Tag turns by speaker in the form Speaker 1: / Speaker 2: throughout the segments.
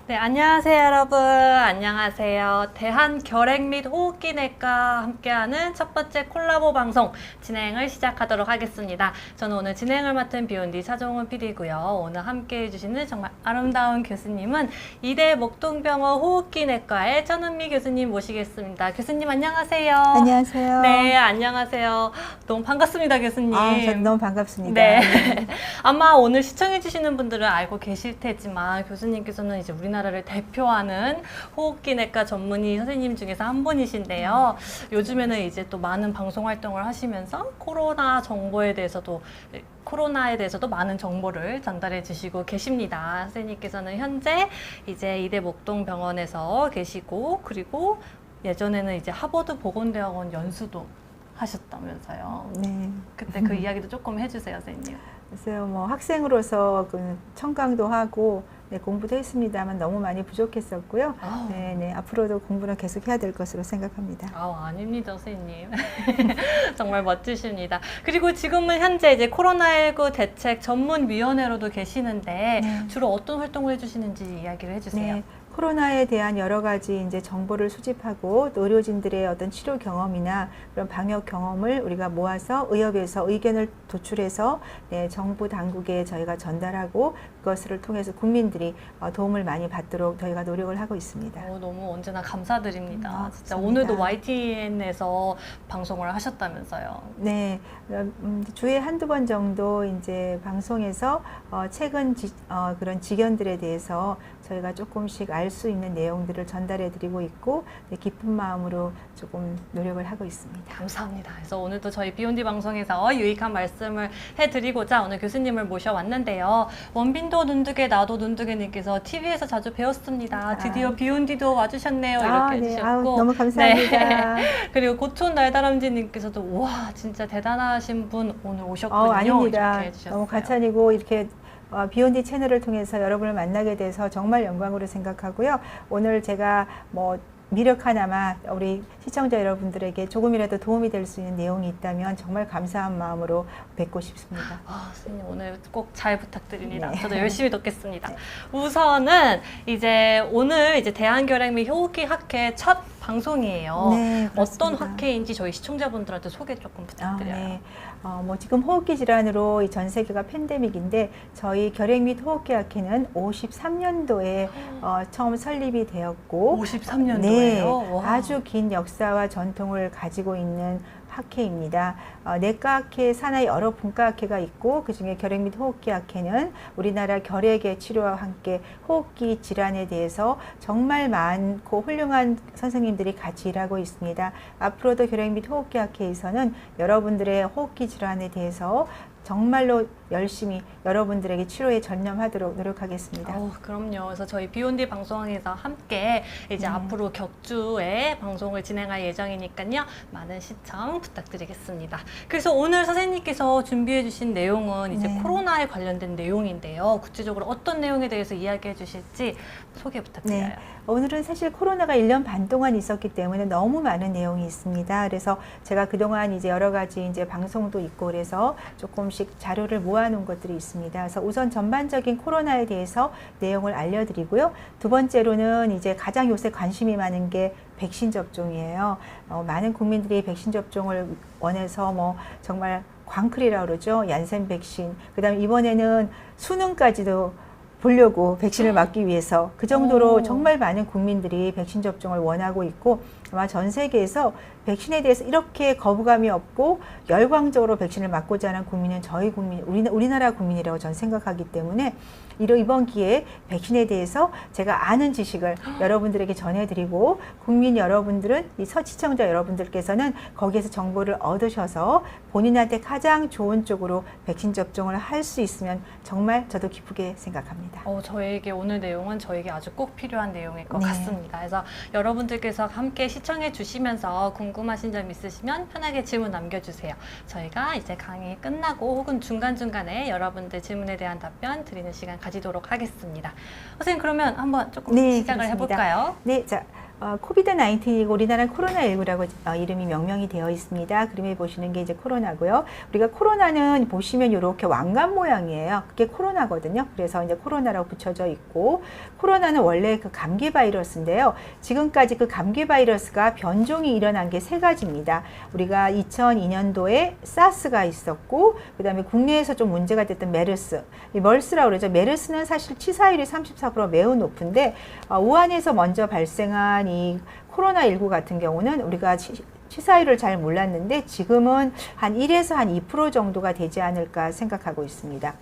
Speaker 1: 네, 안녕하세요, 여러분. 안녕하세요. 대한결핵 및 호흡기내과 함께하는 첫 번째 콜라보 방송 진행을 시작하도록 하겠습니다. 저는 오늘 진행을 맡은 비욘디 차종훈 PD고요. 오늘 함께 해주시는 정말 아름다운 교수님은 이대 목동병원 호흡기내과의 천은미 교수님 모시겠습니다. 교수님 안녕하세요.
Speaker 2: 안녕하세요.
Speaker 1: 네, 안녕하세요. 너무 반갑습니다, 교수님.
Speaker 2: 저도 너무 반갑습니다.
Speaker 1: 네. 아마 오늘 시청해주시는 분들은 알고 계실 테지만 교수님께서는 이제 우리나라를 대표하는 호흡기내과 전문의 선생님 중에서 한 분이신데요. 요즘에는 이제 또 많은 방송 활동을 하시면서 코로나에 대해서도 많은 정보를 전달해 주시고 계십니다. 선생님께서는 현재 이제 이대 목동병원에서 계시고, 그리고 예전에는 이제 하버드 보건대학원 연수도 하셨다면서요.
Speaker 2: 네.
Speaker 1: 그때 그 이야기도 조금 해주세요, 선생님.
Speaker 2: 글쎄요, 뭐 학생으로서 그 청강도 하고 공부도 했습니다만 너무 많이 부족했었고요. 네, 앞으로도 공부는 계속 해야 될 것으로 생각합니다.
Speaker 1: 아닙니다, 선생님. 정말 멋지십니다. 그리고 지금은 현재 이제 코로나19 대책 전문위원회로도 계시는데 주로 어떤 활동을 해주시는지 이야기를 해주세요.
Speaker 2: 네. 코로나에 대한 여러 가지 이제 정보를 수집하고 또 의료진들의 어떤 치료 경험이나 그런 방역 경험을 우리가 모아서 의협에서 의견을 도출해서 정부 당국에 저희가 전달하고 그것을 통해서 국민들이 도움을 많이 받도록 저희가 노력을 하고 있습니다.
Speaker 1: 너무 언제나 감사드립니다. 진짜
Speaker 2: 감사합니다.
Speaker 1: 오늘도 YTN에서 방송을 하셨다면서요.
Speaker 2: 네, 주에 한두 번 정도 이제 방송에서 최근 그런 지견들에 대해서 저희가 조금씩 알 수 있는 내용들을 전달해 드리고 있고 기쁜 마음으로 조금 노력을 하고 있습니다.
Speaker 1: 감사합니다. 그래서 오늘도 저희 비욘디 방송에서 유익한 말씀을 해드리고자 오늘 교수님을 모셔왔는데요. 원빈도 눈두개 나도 눈두개님께서 TV에서 자주 배웠습니다. 드디어 비욘디도 와주셨네요. 이렇게 해주셨고
Speaker 2: 너무 감사합니다.
Speaker 1: 네. 그리고 고촌 날다람쥐님께서도 와 진짜 대단하신 분 오늘 오셨군요.
Speaker 2: 아닙니다.
Speaker 1: 이렇게 해주셨어요.
Speaker 2: 너무 가찬이고 이렇게 비욘디 채널을 통해서 여러분을 만나게 돼서 정말 영광으로 생각하고요. 오늘 제가 미력 하나만 우리 시청자 여러분들에게 조금이라도 도움이 될 수 있는 내용이 있다면 정말 감사한 마음으로 뵙고 싶습니다.
Speaker 1: 선생님 오늘 꼭 잘 부탁드립니다.
Speaker 2: 네.
Speaker 1: 저도 열심히 돕겠습니다.
Speaker 2: 네.
Speaker 1: 우선은 오늘 이제 대한결핵 및 호흡기 학회 첫 방송이에요.
Speaker 2: 네,
Speaker 1: 어떤
Speaker 2: 그렇습니다.
Speaker 1: 학회인지 저희 시청자분들한테 소개 조금 부탁드려요.
Speaker 2: 네. 지금 호흡기 질환으로 전 세계가 팬데믹인데 저희 결핵 및 호흡기 학회는 53년도에 처음 설립이 되었고
Speaker 1: 53년도예요?
Speaker 2: 네,
Speaker 1: 와.
Speaker 2: 아주 긴 역사와 전통을 가지고 있는 학회입니다. 내과 학회 산하의 여러 분과 학회가 있고 그중에 결핵 및 호흡기 학회는 우리나라 결핵의 치료와 함께 호흡기 질환에 대해서 정말 많고 훌륭한 선생님들이 같이 일하고 있습니다. 앞으로도 결핵 및 호흡기 학회에서는 여러분들의 호흡기 질환에 대해서 정말로 열심히 여러분들에게 치료에 전념하도록 노력하겠습니다.
Speaker 1: 그럼요. 그래서 저희 비욘디 방송에서 함께 이제 앞으로 격주에 방송을 진행할 예정이니까요. 많은 시청 부탁드리겠습니다. 그래서 오늘 선생님께서 준비해 주신 내용은 이제 코로나에 관련된 내용인데요. 구체적으로 어떤 내용에 대해서 이야기해 주실지 소개 부탁드려요.
Speaker 2: 네. 오늘은 사실 코로나가 1년 반 동안 있었기 때문에 너무 많은 내용이 있습니다. 그래서 제가 그동안 이제 여러 가지 이제 방송도 있고 그래서 조금씩 자료를 모아놓은 것들이 있습니다. 그래서 우선 전반적인 코로나에 대해서 내용을 알려드리고요. 두 번째로는 이제 가장 요새 관심이 많은 게 백신 접종이에요. 많은 국민들이 백신 접종을 원해서 정말 광클이라고 그러죠. 얀센 백신. 그다음에 이번에는 수능까지도 보려고 백신을 맞기 위해서 그 정도로 정말 많은 국민들이 백신 접종을 원하고 있고 아마 전 세계에서 백신에 대해서 이렇게 거부감이 없고 열광적으로 백신을 맞고자 하는 국민은 저희 국민, 우리나라 국민이라고 저는 생각하기 때문에 이번 기회에 백신에 대해서 제가 아는 지식을 여러분들에게 전해드리고 국민 여러분들은 이 시청자 여러분들께서는 거기에서 정보를 얻으셔서 본인한테 가장 좋은 쪽으로 백신 접종을 할 수 있으면 정말 저도 기쁘게 생각합니다.
Speaker 1: 저에게 오늘 내용은 저에게 아주 꼭 필요한 내용일 것
Speaker 2: 네.
Speaker 1: 같습니다. 그래서 여러분들께서 함께 시청해 주시면서 궁금하신 점 있으시면 편하게 질문 남겨주세요. 저희가 이제 강의 끝나고 혹은 중간중간에 여러분들 질문에 대한 답변 드리는 시간 가지도록 하겠습니다. 선생님 그러면 한번 조금 시작을
Speaker 2: 그렇습니다.
Speaker 1: 해볼까요?
Speaker 2: 네, 자 코비드-19이고 우리나라는 코로나19라고 이름이 명명이 되어 있습니다. 그림에 보시는 게 이제 코로나고요. 우리가 코로나는 보시면 이렇게 왕관 모양이에요. 그게 코로나거든요. 그래서 이제 코로나라고 붙여져 있고, 코로나는 원래 그 감기 바이러스인데요. 지금까지 그 감기 바이러스가 변종이 일어난 게 3가지입니다. 우리가 2002년도에 사스가 있었고, 그 다음에 국내에서 좀 문제가 됐던 메르스, 이 멀스라고 그러죠. 메르스는 사실 치사율이 34% 매우 높은데, 우한에서 먼저 발생한 이 코로나19 같은 경우는 우리가 치사율을 잘 몰랐는데 지금은 한 1에서 한 2% 정도가 되지 않을까 생각하고 있습니다.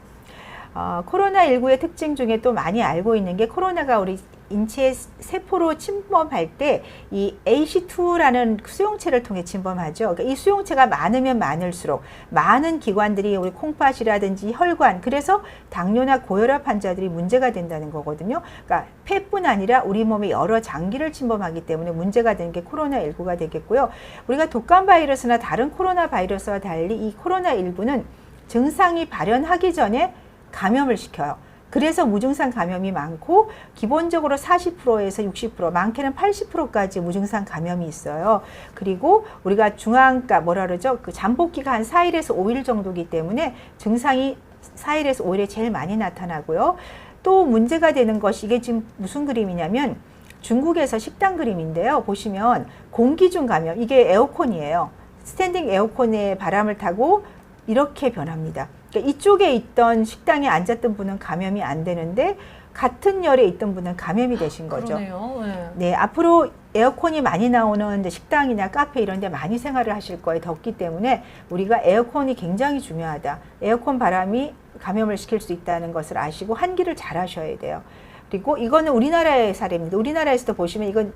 Speaker 2: 코로나19의 특징 중에 또 많이 알고 있는 게, 코로나가 우리 인체의 세포로 침범할 때 이 ACE2라는 수용체를 통해 침범하죠. 그러니까 이 수용체가 많으면 많을수록 많은 기관들이 우리 콩팥이라든지 혈관, 그래서 당뇨나 고혈압 환자들이 문제가 된다는 거거든요. 그러니까 폐뿐 아니라 우리 몸의 여러 장기를 침범하기 때문에 문제가 되는 게 코로나19가 되겠고요. 우리가 독감 바이러스나 다른 코로나 바이러스와 달리 이 코로나19는 증상이 발현하기 전에 감염을 시켜요. 그래서 무증상 감염이 많고, 기본적으로 40%에서 60%, 많게는 80%까지 무증상 감염이 있어요. 그리고 우리가 중앙가 뭐라 그러죠? 그 잠복기가 한 4일에서 5일 정도이기 때문에 증상이 4일에서 5일에 제일 많이 나타나고요. 또 문제가 되는 것이, 이게 지금 무슨 그림이냐면 중국에서 식당 그림인데요. 보시면 공기중 감염, 이게 에어컨이에요. 스탠딩 에어컨에 바람을 타고 이렇게 변합니다. 그러니까 이쪽에 있던 식당에 앉았던 분은 감염이 안 되는데 같은 열에 있던 분은 감염이 되신 거죠.
Speaker 1: 그러네요. 네.
Speaker 2: 네, 앞으로 에어컨이 많이 나오는 식당이나 카페 이런 데 많이 생활을 하실 거예요. 덥기 때문에 우리가 에어컨이 굉장히 중요하다. 에어컨 바람이 감염을 시킬 수 있다는 것을 아시고 환기를 잘 하셔야 돼요. 그리고 이거는 우리나라의 사례입니다. 우리나라에서도 보시면 이건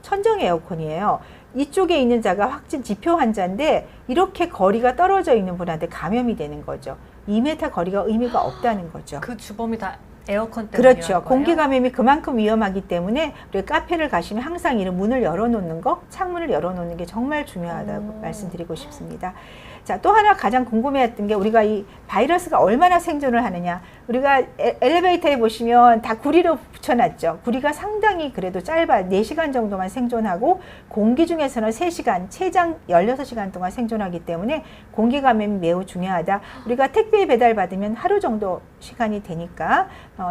Speaker 2: 천정 에어컨이에요. 이쪽에 있는 자가 확진 지표 환자인데 이렇게 거리가 떨어져 있는 분한테 감염이 되는 거죠. 2m 거리가 의미가 없다는 거죠.
Speaker 1: 그 주범이 다 에어컨 때문에.
Speaker 2: 그렇죠. 공기 감염이 그만큼 위험하기 때문에 우리 카페를 가시면 항상 이런 문을 열어놓는 거, 창문을 열어놓는 게 정말 중요하다고 말씀드리고 싶습니다. 자, 또 하나 가장 궁금해했던 게, 우리가 이 바이러스가 얼마나 생존을 하느냐. 우리가 엘리베이터에 보시면 다 구리로 붙여놨죠. 구리가 상당히 그래도 짧아 4시간 정도만 생존하고, 공기 중에서는 3시간, 최장 16시간 동안 생존하기 때문에 공기 감염이 매우 중요하다. 우리가 택배 배달 받으면 하루 정도 시간이 되니까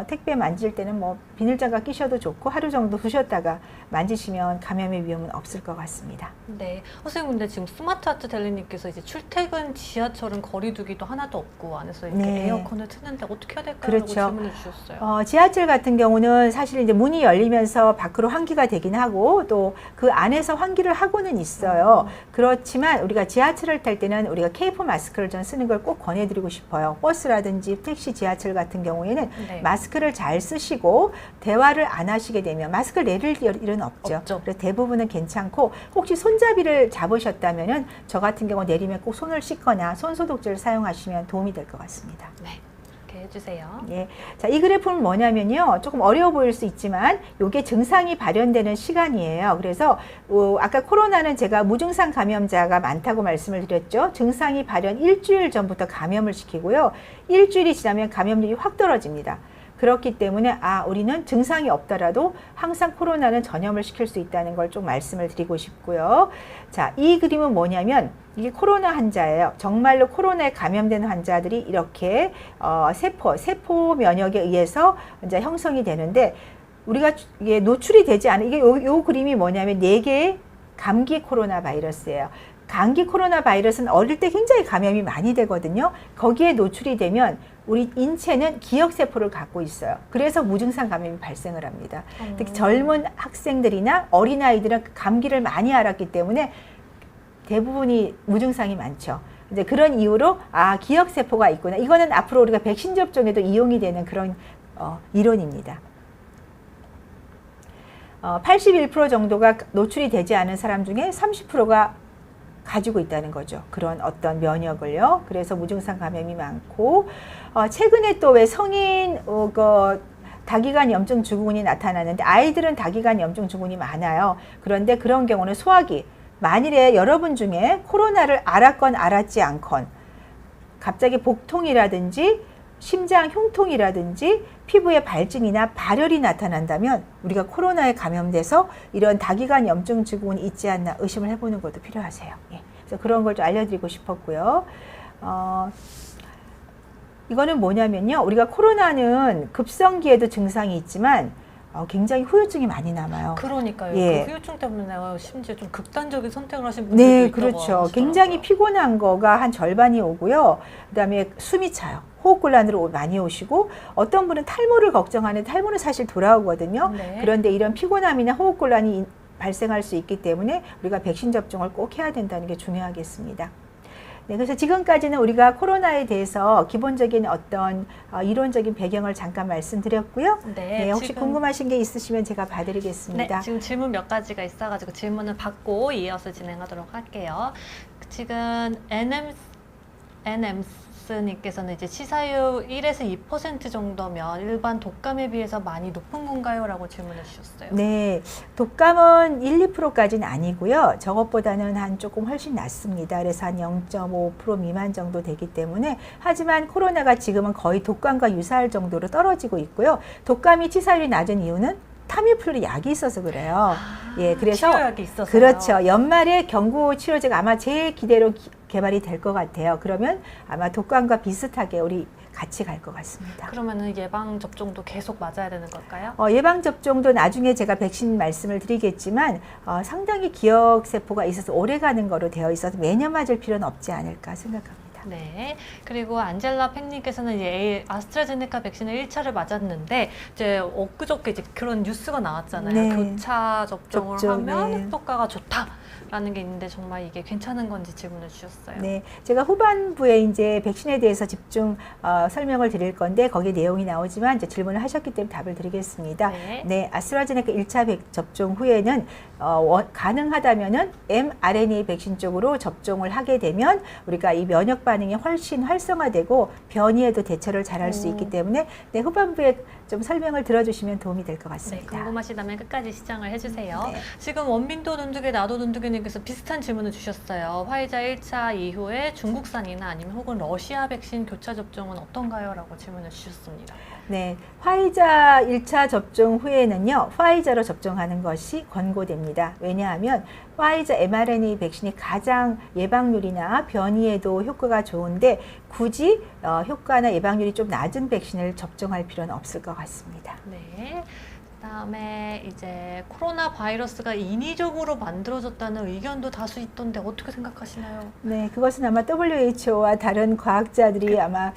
Speaker 2: 택배 만질 때는 뭐 비닐장갑 끼셔도 좋고, 하루 정도 두셨다가 만지시면 감염의 위험은 없을 것 같습니다.
Speaker 1: 네. 선생님, 근데 지금 스마트하트 델리님께서 이제 출퇴근 지하철은 거리두기도 하나도 없고 안에서 이렇게
Speaker 2: 네.
Speaker 1: 에어컨을 트는데 어떻게 해야 될까요?
Speaker 2: 그렇죠.
Speaker 1: 라고 질문을 주셨어요.
Speaker 2: 지하철 같은 경우는 사실 이제 문이 열리면서 밖으로 환기가 되긴 하고, 또 그 안에서 환기를 하고는 있어요. 그렇지만 우리가 지하철을 탈 때는 우리가 K4 마스크를 전 쓰는 걸 꼭 권해드리고 싶어요. 버스라든지 택시, 지하철 같은 경우에는
Speaker 1: 네.
Speaker 2: 마스크를 잘 쓰시고 대화를 안 하시게 되면 마스크를 내릴 일은 없죠.
Speaker 1: 없죠.
Speaker 2: 그래서 대부분은 괜찮고, 혹시 손잡이를 잡으셨다면은 저 같은 경우 내리면 꼭 손을 씻거나 손소독제를 사용하시면 도움이 될 것 같습니다.
Speaker 1: 네. 이렇게 해주세요.
Speaker 2: 예. 자, 이 그래프는 뭐냐면요. 조금 어려워 보일 수 있지만 이게 증상이 발현되는 시간이에요. 그래서 아까 코로나는 제가 무증상 감염자가 많다고 말씀을 드렸죠. 증상이 발현 일주일 전부터 감염을 시키고요. 일주일이 지나면 감염률이 확 떨어집니다. 그렇기 때문에 우리는 증상이 없더라도 항상 코로나는 전염을 시킬 수 있다는 걸 좀 말씀을 드리고 싶고요. 자, 이 그림은 뭐냐면 이게 코로나 환자예요. 정말로 코로나에 감염된 환자들이 이렇게 세포 면역에 의해서 이제 형성이 되는데, 우리가 이게 노출이 되지 않은, 이게 요 그림이 뭐냐면 4개의 감기 코로나 바이러스예요. 감기 코로나 바이러스는 어릴 때 굉장히 감염이 많이 되거든요. 거기에 노출이 되면 우리 인체는 기억세포를 갖고 있어요. 그래서 무증상 감염이 발생을 합니다. 특히 젊은 학생들이나 어린아이들은 감기를 많이 앓았기 때문에 대부분이 무증상이 많죠. 이제 그런 이유로 기억세포가 있구나. 이거는 앞으로 우리가 백신 접종에도 이용이 되는 그런 이론입니다. 81% 정도가 노출이 되지 않은 사람 중에 30%가 가지고 있다는 거죠. 그런 어떤 면역을요. 그래서 무증상 감염이 많고, 최근에 또 왜 성인 다기관 염증 증후군이 나타나는데, 아이들은 다기관 염증 증후군이 많아요. 그런데 그런 경우는 소화기, 만일에 여러분 중에 코로나를 앓았건 앓았지 않건 갑자기 복통이라든지 심장 흉통이라든지 피부에 발진이나 발열이 나타난다면 우리가 코로나에 감염돼서 이런 다기관 염증 증후군이 있지 않나 의심을 해보는 것도 필요하세요. 예. 그래서 그런 걸 좀 알려드리고 싶었고요. 이거는 뭐냐면요. 우리가 코로나는 급성기에도 증상이 있지만 굉장히 후유증이 많이 남아요.
Speaker 1: 그러니까요.
Speaker 2: 예.
Speaker 1: 그 후유증 때문에 심지어 좀 극단적인 선택을 하신 분들도
Speaker 2: 네,
Speaker 1: 있다고
Speaker 2: 그렇죠.
Speaker 1: 하시더라고요.
Speaker 2: 굉장히 피곤한 거가 한 절반이 오고요. 그다음에 숨이 차요. 호흡곤란으로 많이 오시고 어떤 분은 탈모를 걱정하는데 탈모는 사실 돌아오거든요.
Speaker 1: 네.
Speaker 2: 그런데 이런 피곤함이나 호흡곤란이 발생할 수 있기 때문에 우리가 백신 접종을 꼭 해야 된다는 게 중요하겠습니다. 네, 그래서 지금까지는 우리가 코로나에 대해서 기본적인 어떤 이론적인 배경을 잠깐 말씀드렸고요. 네, 혹시
Speaker 1: 지금,
Speaker 2: 궁금하신 게 있으시면 제가 봐드리겠습니다.
Speaker 1: 네, 지금 질문 몇 가지가 있어가지고 질문을 받고 이어서 진행하도록 할게요. 지금 NMS님께서는 이제 치사율 1에서 2% 정도면 일반 독감에 비해서 많이 높은 건가요? 라고 질문을 주셨어요.
Speaker 2: 네, 독감은 1, 2%까지는 아니고요. 저것보다는 한 조금 훨씬 낮습니다. 그래서 한 0.5% 미만 정도 되기 때문에 하지만 코로나가 지금은 거의 독감과 유사할 정도로 떨어지고 있고요. 독감이 치사율이 낮은 이유는 타미플루 약이 있어서 그래요. 예, 그래서
Speaker 1: 치료약이 있어서요.
Speaker 2: 그렇죠. 연말에 경구 치료제가 아마 제 기대로 개발이 될 것 같아요. 그러면 아마 독감과 비슷하게 우리 같이 갈 것 같습니다.
Speaker 1: 그러면은 예방 접종도 계속 맞아야 되는 걸까요?
Speaker 2: 예방 접종도 나중에 제가 백신 말씀을 드리겠지만 상당히 기억 세포가 있어서 오래 가는 거로 되어 있어서 매년 맞을 필요는 없지 않을까 생각합니다.
Speaker 1: 네. 그리고 안젤라 팽님께서는 이제 아스트라제네카 백신을 1차를 맞았는데 이제 엊그저께 이제 그런 뉴스가 나왔잖아요.
Speaker 2: 네.
Speaker 1: 교차 접종을
Speaker 2: 접종,
Speaker 1: 하면
Speaker 2: 네.
Speaker 1: 효과가 좋다라는 게 있는데 정말 이게 괜찮은 건지 질문을 주셨어요.
Speaker 2: 네, 제가 후반부에 이제 백신에 대해서 집중 설명을 드릴 건데 거기에 내용이 나오지만 이제 질문을 하셨기 때문에 답을 드리겠습니다.
Speaker 1: 네.
Speaker 2: 네, 아스트라제네카 1차 접종 후에는 가능하다면은 mRNA 백신 쪽으로 접종을 하게 되면 우리가 이 면역 반응이 훨씬 활성화되고 변이에도 대처를 잘할 수 있기 때문에 네, 후반부에 좀 설명을 들어주시면 도움이 될 것
Speaker 1: 네,
Speaker 2: 같습니다.
Speaker 1: 궁금하시다면 끝까지 시청을 해주세요.
Speaker 2: 네.
Speaker 1: 지금 원빈도 눈두개, 나도 눈두개님께서 비슷한 질문을 주셨어요. 화이자 1차 이후에 중국산이나 아니면 혹은 러시아 백신 교차 접종은 어떤가요? 라고 질문을 주셨습니다.
Speaker 2: 네, 화이자 1차 접종 후에는요, 화이자로 접종하는 것이 권고됩니다. 왜냐하면 화이자 mRNA 백신이 가장 예방률이나 변이에도 효과가 좋은데 굳이 효과나 예방률이 좀 낮은 백신을 접종할 필요는 없을 것 같습니다.
Speaker 1: 네. 그다음에 이제 코로나 바이러스가 인위적으로 만들어졌다는 의견도 다수 있던데 어떻게 생각하시나요?
Speaker 2: 네, 그것은 아마 WHO와 다른 과학자들이 아마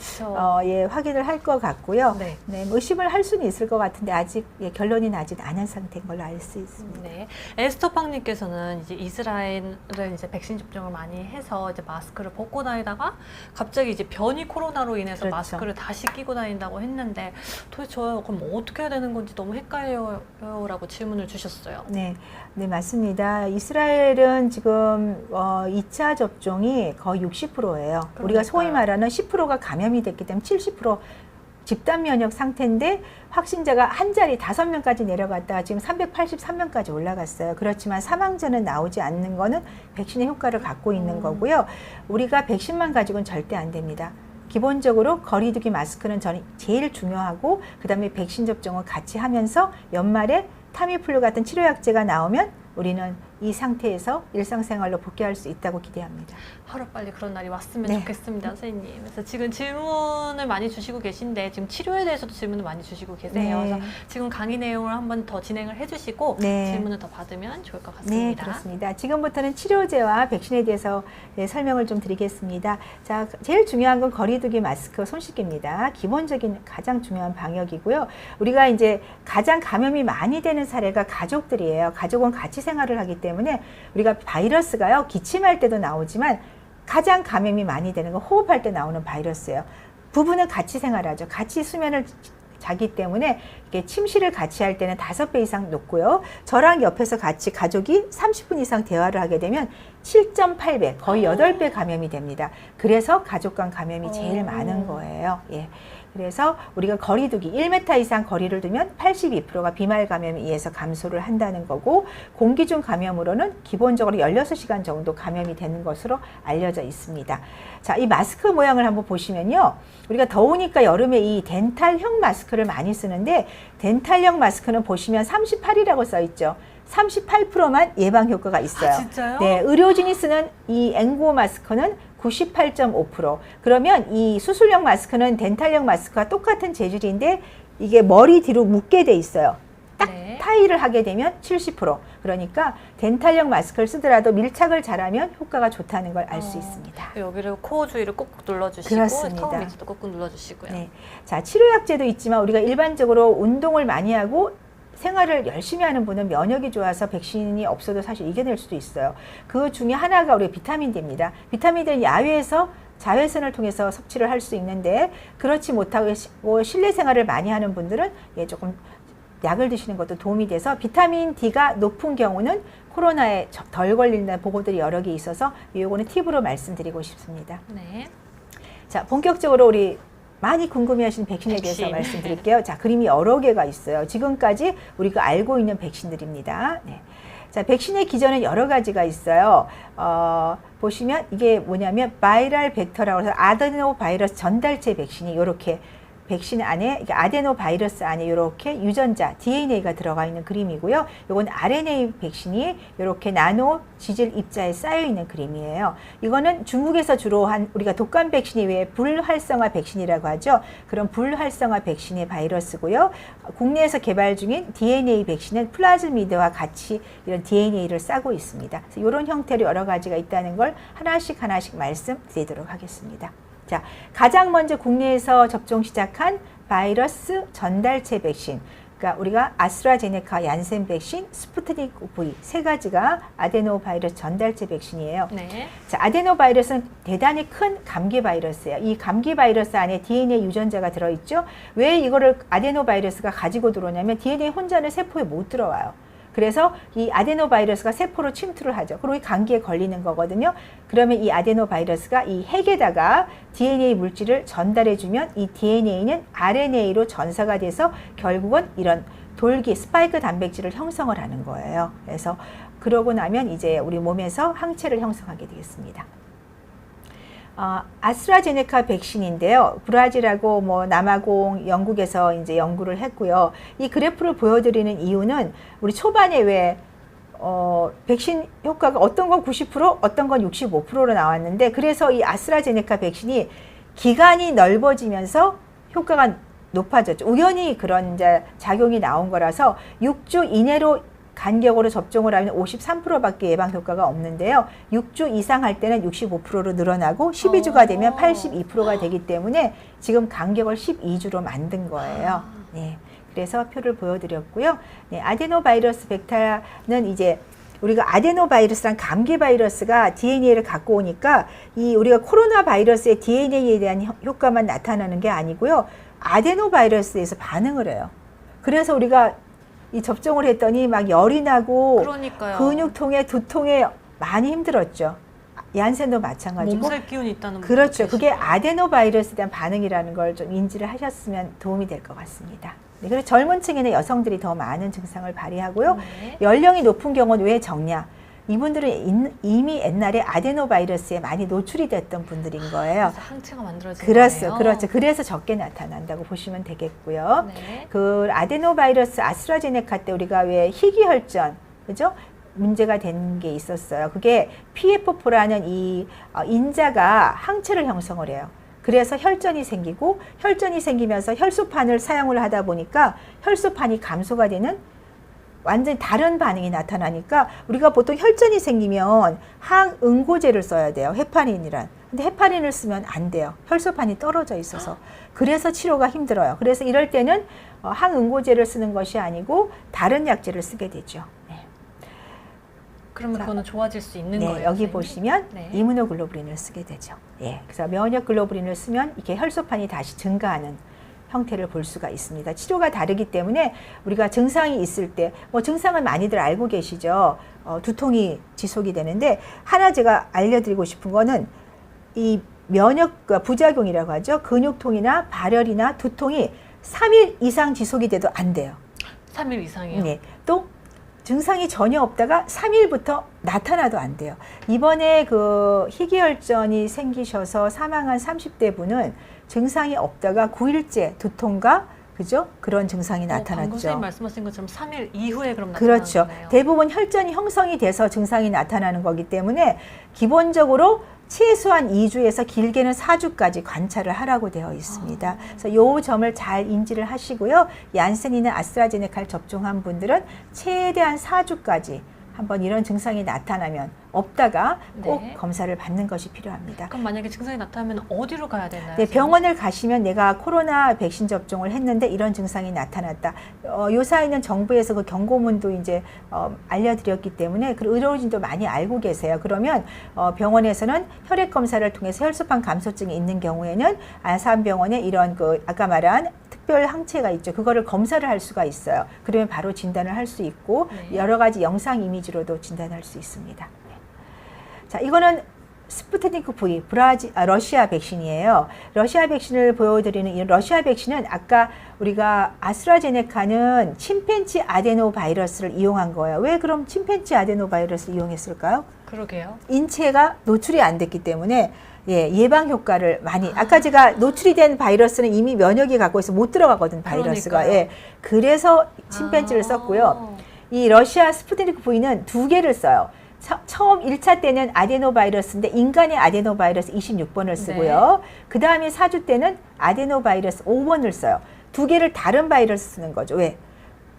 Speaker 2: 예, 확인을 할 것 같고요.
Speaker 1: 네.
Speaker 2: 네, 뭐 의심을 할 수는 있을 것 같은데 아직 결론이 나진 않은 상태인 걸로 알 수 있습니다.
Speaker 1: 네. 에스터팡님께서는 이제 이스라엘은 이제 백신 접종을 많이 해서 이제 마스크를 벗고 다니다가 갑자기 이제 변이 코로나로 인해서
Speaker 2: 그렇죠.
Speaker 1: 마스크를 다시 끼고 다닌다고 했는데 도대체 그럼 어떻게 해야 되는 건지 너무 헷갈려요라고 질문을 주셨어요.
Speaker 2: 네, 네, 맞습니다. 이스라엘은 지금 2차 접종이 거의 60%예요. 우리가 소위 말하는 10%가 감염이 됐기 때문에 70% 집단 면역 상태인데 확진자가 한 자리 5명까지 내려갔다가 지금 383명까지 올라갔어요. 그렇지만 사망자는 나오지 않는 거는 백신의 효과를 갖고 있는 거고요. 우리가 백신만 가지고는 절대 안 됩니다. 기본적으로 거리두기 마스크는 저는 제일 중요하고 그다음에 백신 접종을 같이 하면서 연말에 타미플루 같은 치료약제가 나오면 우리는 이 상태에서 일상생활로 복귀할 수 있다고 기대합니다.
Speaker 1: 하루빨리 그런 날이 왔으면
Speaker 2: 네.
Speaker 1: 좋겠습니다, 선생님. 그래서 지금 질문을 많이 주시고 계신데 지금 치료에 대해서도 질문을 많이 주시고 계세요.
Speaker 2: 네.
Speaker 1: 그래서 지금 강의 내용을 한번 더 진행을 해주시고
Speaker 2: 네.
Speaker 1: 질문을 더 받으면 좋을 것
Speaker 2: 네,
Speaker 1: 같습니다.
Speaker 2: 그렇습니다. 지금부터는 치료제와 백신에 대해서 설명을 좀 드리겠습니다. 자, 제일 중요한 건 거리두기 마스크, 손 씻기입니다. 기본적인 가장 중요한 방역이고요. 우리가 이제 가장 감염이 많이 되는 사례가 가족들이에요. 가족은 같이 생활을 하기 때문에 우리가 바이러스가요, 기침할 때도 나오지만 가장 감염이 많이 되는 건 호흡할 때 나오는 바이러스예요. 부부는 같이 생활하죠. 같이 수면을 자기 때문에 이게 침실을 같이 할 때는 5배 이상 높고요. 저랑 옆에서 같이 가족이 30분 이상 대화를 하게 되면 7.8배, 거의 8배 감염이 됩니다. 그래서 가족 간 감염이 제일 많은 거예요. 예. 그래서 우리가 거리두기 1m 이상 거리를 두면 82%가 비말 감염에 의해서 감소를 한다는 거고, 공기 중 감염으로는 기본적으로 16시간 정도 감염이 되는 것으로 알려져 있습니다. 자, 이 마스크 모양을 한번 보시면요. 우리가 더우니까 여름에 이 덴탈형 마스크를 많이 쓰는데, 덴탈형 마스크는 보시면 38이라고 써 있죠. 38%만 예방 효과가 있어요.
Speaker 1: 아, 진짜요?
Speaker 2: 네, 의료진이 쓰는 이 N95 마스크는 98.5%. 그러면 이 수술형 마스크는 덴탈형 마스크와 똑같은 재질인데 이게 머리 뒤로 묶게 돼 있어요. 딱
Speaker 1: 네.
Speaker 2: 타이를 하게 되면 70%. 그러니까 덴탈형 마스크를 쓰더라도 밀착을 잘하면 효과가 좋다는 걸 알 수 있습니다.
Speaker 1: 여기를 코 주위를 꾹꾹 눌러주시고
Speaker 2: 그렇습니다.
Speaker 1: 턱 밑에도 꾹꾹 눌러주시고요.
Speaker 2: 네. 자, 치료약제도 있지만 우리가 일반적으로 운동을 많이 하고 생활을 열심히 하는 분은 면역이 좋아서 백신이 없어도 사실 이겨낼 수도 있어요. 그 중에 하나가 우리 비타민 D입니다. 비타민 D는 야외에서 자외선을 통해서 섭취를 할 수 있는데, 그렇지 못하고 실내 생활을 많이 하는 분들은 조금 약을 드시는 것도 도움이 돼서, 비타민 D가 높은 경우는 코로나에 덜 걸린다는 보고들이 여러 개 있어서 이거는 팁으로 말씀드리고 싶습니다.
Speaker 1: 네.
Speaker 2: 자, 본격적으로 우리 많이 궁금해하시는 백신에 대해서 말씀드릴게요. 자, 그림이 여러 개가 있어요. 지금까지 우리가 알고 있는 백신들입니다. 네. 자, 백신의 기전은 여러 가지가 있어요. 보시면 이게 뭐냐면 바이럴 벡터라고 해서 아데노 바이러스 전달체 백신이 이렇게 백신 안에, 아데노 바이러스 안에 이렇게 유전자 DNA가 들어가 있는 그림이고요. 이건 RNA 백신이 이렇게 나노 지질 입자에 쌓여 있는 그림이에요. 이거는 중국에서 주로 한 우리가 독감 백신이 왜 불활성화 백신이라고 하죠. 그런 불활성화 백신의 바이러스고요. 국내에서 개발 중인 DNA 백신은 플라즈미드와 같이 이런 DNA를 싸고 있습니다. 그래서 이런 형태로 여러 가지가 있다는 걸 하나씩 말씀드리도록 하겠습니다. 자, 가장 먼저 국내에서 접종 시작한 바이러스 전달체 백신, 그러니까 우리가 아스트라제네카, 얀센 백신, 스푸트닉 V 세 가지가 아데노 바이러스 전달체 백신이에요.
Speaker 1: 네.
Speaker 2: 자, 아데노 바이러스는 대단히 큰 감기 바이러스예요. 이 감기 바이러스 안에 DNA 유전자가 들어있죠. 왜 이거를 아데노 바이러스가 가지고 들어오냐면 DNA 혼자는 세포에 못 들어와요. 그래서 이 아데노 바이러스가 세포로 침투를 하죠. 그리고 이 감기에 걸리는 거거든요. 그러면 이 아데노 바이러스가 이 핵에다가 DNA 물질을 전달해주면 이 DNA는 RNA로 전사가 돼서 결국은 이런 돌기, 스파이크 단백질을 형성을 하는 거예요. 그래서 그러고 나면 이제 우리 몸에서 항체를 형성하게 되겠습니다. 아스트라제네카 백신인데요. 브라질하고 남아공, 영국에서 이제 연구를 했고요. 이 그래프를 보여드리는 이유는 우리 초반에 왜 백신 효과가 어떤 건 90%, 어떤 건 65%로 나왔는데, 그래서 이 아스트라제네카 백신이 기간이 넓어지면서 효과가 높아졌죠. 우연히 그런 이제 작용이 나온 거라서 6주 이내로 간격으로 접종을 하면 53%밖에 예방 효과가 없는데요. 6주 이상 할 때는 65%로 늘어나고 12주가 되면 82%가 되기 때문에 지금 간격을 12주로 만든 거예요. 네. 그래서 표를 보여드렸고요. 네, 아데노 바이러스 벡터는 이제 우리가 아데노 바이러스랑 감기 바이러스가 DNA를 갖고 오니까 이 우리가 코로나 바이러스의 DNA에 대한 효과만 나타나는 게 아니고요. 아데노 바이러스에서 반응을 해요. 그래서 우리가 이 접종을 했더니 막 열이 나고,
Speaker 1: 그러니까요.
Speaker 2: 근육통에, 두통에 많이 힘들었죠. 얀센도 마찬가지고.
Speaker 1: 몸살 기운이 있다는
Speaker 2: 그렇죠. 그게 아데노 바이러스에 대한 반응이라는 걸 좀 인지를 하셨으면 도움이 될 것 같습니다. 네, 그래서 젊은 층에는 여성들이 더 많은 증상을 발휘하고요.
Speaker 1: 네.
Speaker 2: 연령이 높은 경우는 왜 적냐? 이분들은 이미 옛날에 아데노 바이러스에 많이 노출이 됐던 분들인 거예요.
Speaker 1: 그래서 항체가 만들어지는 거예요.
Speaker 2: 그렇죠. 그래서 적게 나타난다고 보시면 되겠고요.
Speaker 1: 네.
Speaker 2: 그 아데노 바이러스 아스트라제네카 때 우리가 왜 희귀혈전, 그죠? 문제가 된 게 있었어요. 그게 PF4라는 이 인자가 항체를 형성을 해요. 그래서 혈전이 생기고, 혈전이 생기면서 혈소판을 사용을 하다 보니까 혈소판이 감소가 되는 완전히 다른 반응이 나타나니까, 우리가 보통 혈전이 생기면 항응고제를 써야 돼요. 헤파린이란. 근데 헤파린을 쓰면 안 돼요. 혈소판이 떨어져 있어서. 그래서 치료가 힘들어요. 그래서 이럴 때는 항응고제를 쓰는 것이 아니고 다른 약제를 쓰게 되죠. 네.
Speaker 1: 그러면 그거는 좋아질 수 있는
Speaker 2: 네,
Speaker 1: 거예요?
Speaker 2: 여기
Speaker 1: 선생님?
Speaker 2: 보시면
Speaker 1: 네.
Speaker 2: 이무노글로불린을 쓰게 되죠. 예, 그래서 면역 글로불린을 쓰면 이렇게 혈소판이 다시 증가하는 형태를 볼 수가 있습니다. 치료가 다르기 때문에 우리가 증상이 있을 때, 증상을 많이들 알고 계시죠. 두통이 지속이 되는데, 하나 제가 알려드리고 싶은 거는 이 면역 부작용이라고 하죠. 근육통이나 발열이나 두통이 3일 이상 지속이 돼도 안 돼요.
Speaker 1: 3일 이상이요?
Speaker 2: 네. 또 증상이 전혀 없다가 3일부터 나타나도 안 돼요. 이번에 그 희귀혈전이 생기셔서 사망한 30대 분은 증상이 없다가 9일째 두통과 그죠? 그런 증상이 나타났죠.
Speaker 1: 방금 선생님 말씀하신 것처럼 3일 이후에 그럼 나타나는
Speaker 2: 그렇죠.
Speaker 1: 거네요.
Speaker 2: 대부분 혈전이 형성이 돼서 증상이 나타나는 거기 때문에 기본적으로 최소한 2주에서 길게는 4주까지 관찰을 하라고 되어 있습니다. 그래서 이 점을 잘 인지를 하시고요. 얀센이나 아스트라제네카를 접종한 분들은 최대한 4주까지 한번 이런 증상이 나타나면 없다가 꼭
Speaker 1: 네.
Speaker 2: 검사를 받는 것이 필요합니다.
Speaker 1: 그럼 만약에 증상이 나타나면 어디로 가야 되나요?
Speaker 2: 네, 병원을 가시면 내가 코로나 백신 접종을 했는데 이런 증상이 나타났다. 요 사이는 정부에서 그 경고문도 이제 알려드렸기 때문에 그 의료진도 많이 알고 계세요. 그러면 병원에서는 혈액 검사를 통해서 혈소판 감소증이 있는 경우에는 안산병원에 이런 그 아까 말한 특별 항체가 있죠. 그거를 검사를 할 수가 있어요. 그러면 바로 진단을 할 수 있고
Speaker 1: 네.
Speaker 2: 여러 가지 영상 이미지로도 진단할 수 있습니다. 네. 자, 이거는 스푸트니크 V, 러시아 백신이에요. 러시아 백신을 보여드리는 이 러시아 백신은 아까 우리가 아스트라제네카는 침팬지 아데노 바이러스를 이용한 거예요. 왜 그럼 침팬지 아데노 바이러스를 이용했을까요?
Speaker 1: 그러게요.
Speaker 2: 인체가 노출이 안 됐기 때문에 예방 효과를 많이 아까 제가 노출이 된 바이러스는 이미 면역이 갖고 있어 못 들어가거든 바이러스가.
Speaker 1: 그러니까요.
Speaker 2: 예. 그래서 침팬지를 썼고요. 이 러시아 스푸트니크 V는 2개를 써요. 처음 1차 때는 아데노바이러스인데 인간의 아데노바이러스 26번을 쓰고요.
Speaker 1: 네.
Speaker 2: 그 다음에 4주 때는 아데노바이러스 5번을 써요. 2개를 다른 바이러스 쓰는 거죠. 왜?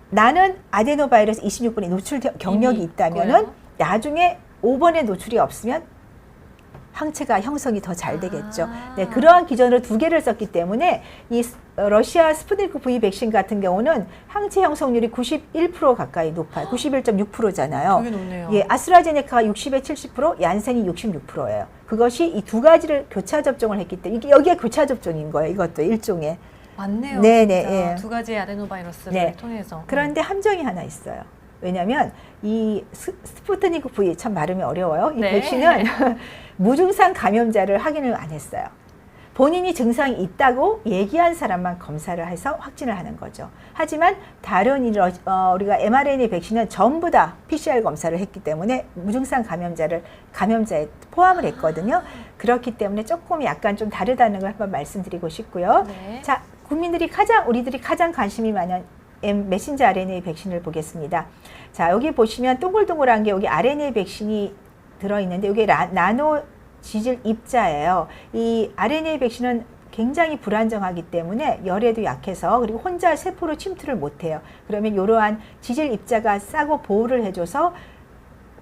Speaker 2: 나는 아데노바이러스 26번에 노출 경력이 있다면은
Speaker 1: 있고요.
Speaker 2: 나중에 5번에 노출이 없으면 항체가 형성이 더 잘 되겠죠.
Speaker 1: 아.
Speaker 2: 네, 그러한 기준으로 2개를 썼기 때문에 이 러시아 스푸트니크 V 백신 같은 경우는 항체 형성률이 91% 가까이 높아요. 91.6%잖아요.
Speaker 1: 되게 높네요.
Speaker 2: 예, 아스트라제네카가 60에 70%, 얀센이 66%예요. 그것이 이 두 가지를 교차 접종을 했기 때문에 이게 여기에 교차 접종인 거예요. 이것도 일종의.
Speaker 1: 맞네요.
Speaker 2: 네네,
Speaker 1: 진짜.
Speaker 2: 예.
Speaker 1: 두 가지의 아데노바이러스를
Speaker 2: 네.
Speaker 1: 통해서.
Speaker 2: 그런데 함정이 하나 있어요. 왜냐하면 이 스푸트니크 V 참 발음이 어려워요. 이
Speaker 1: 네.
Speaker 2: 백신은 무증상 감염자를 확인을 안 했어요. 본인이 증상이 있다고 얘기한 사람만 검사를 해서 확진을 하는 거죠. 하지만 다른 우리가 mRNA 백신은 전부 다 PCR 검사를 했기 때문에 무증상 감염자에 포함을 했거든요. 그렇기 때문에 조금 약간 좀 다르다는 걸 한번 말씀드리고 싶고요.
Speaker 1: 네.
Speaker 2: 자, 우리들이 가장 관심이 많은 메신저 RNA 백신을 보겠습니다. 자, 여기 보시면 동글동글한 게 여기 RNA 백신이 들어있는데 이게 나노 지질 입자예요. 이 RNA 백신은 굉장히 불안정하기 때문에 열에도 약해서 그리고 혼자 세포로 침투를 못해요. 그러면 이러한 지질 입자가 싸고 보호를 해줘서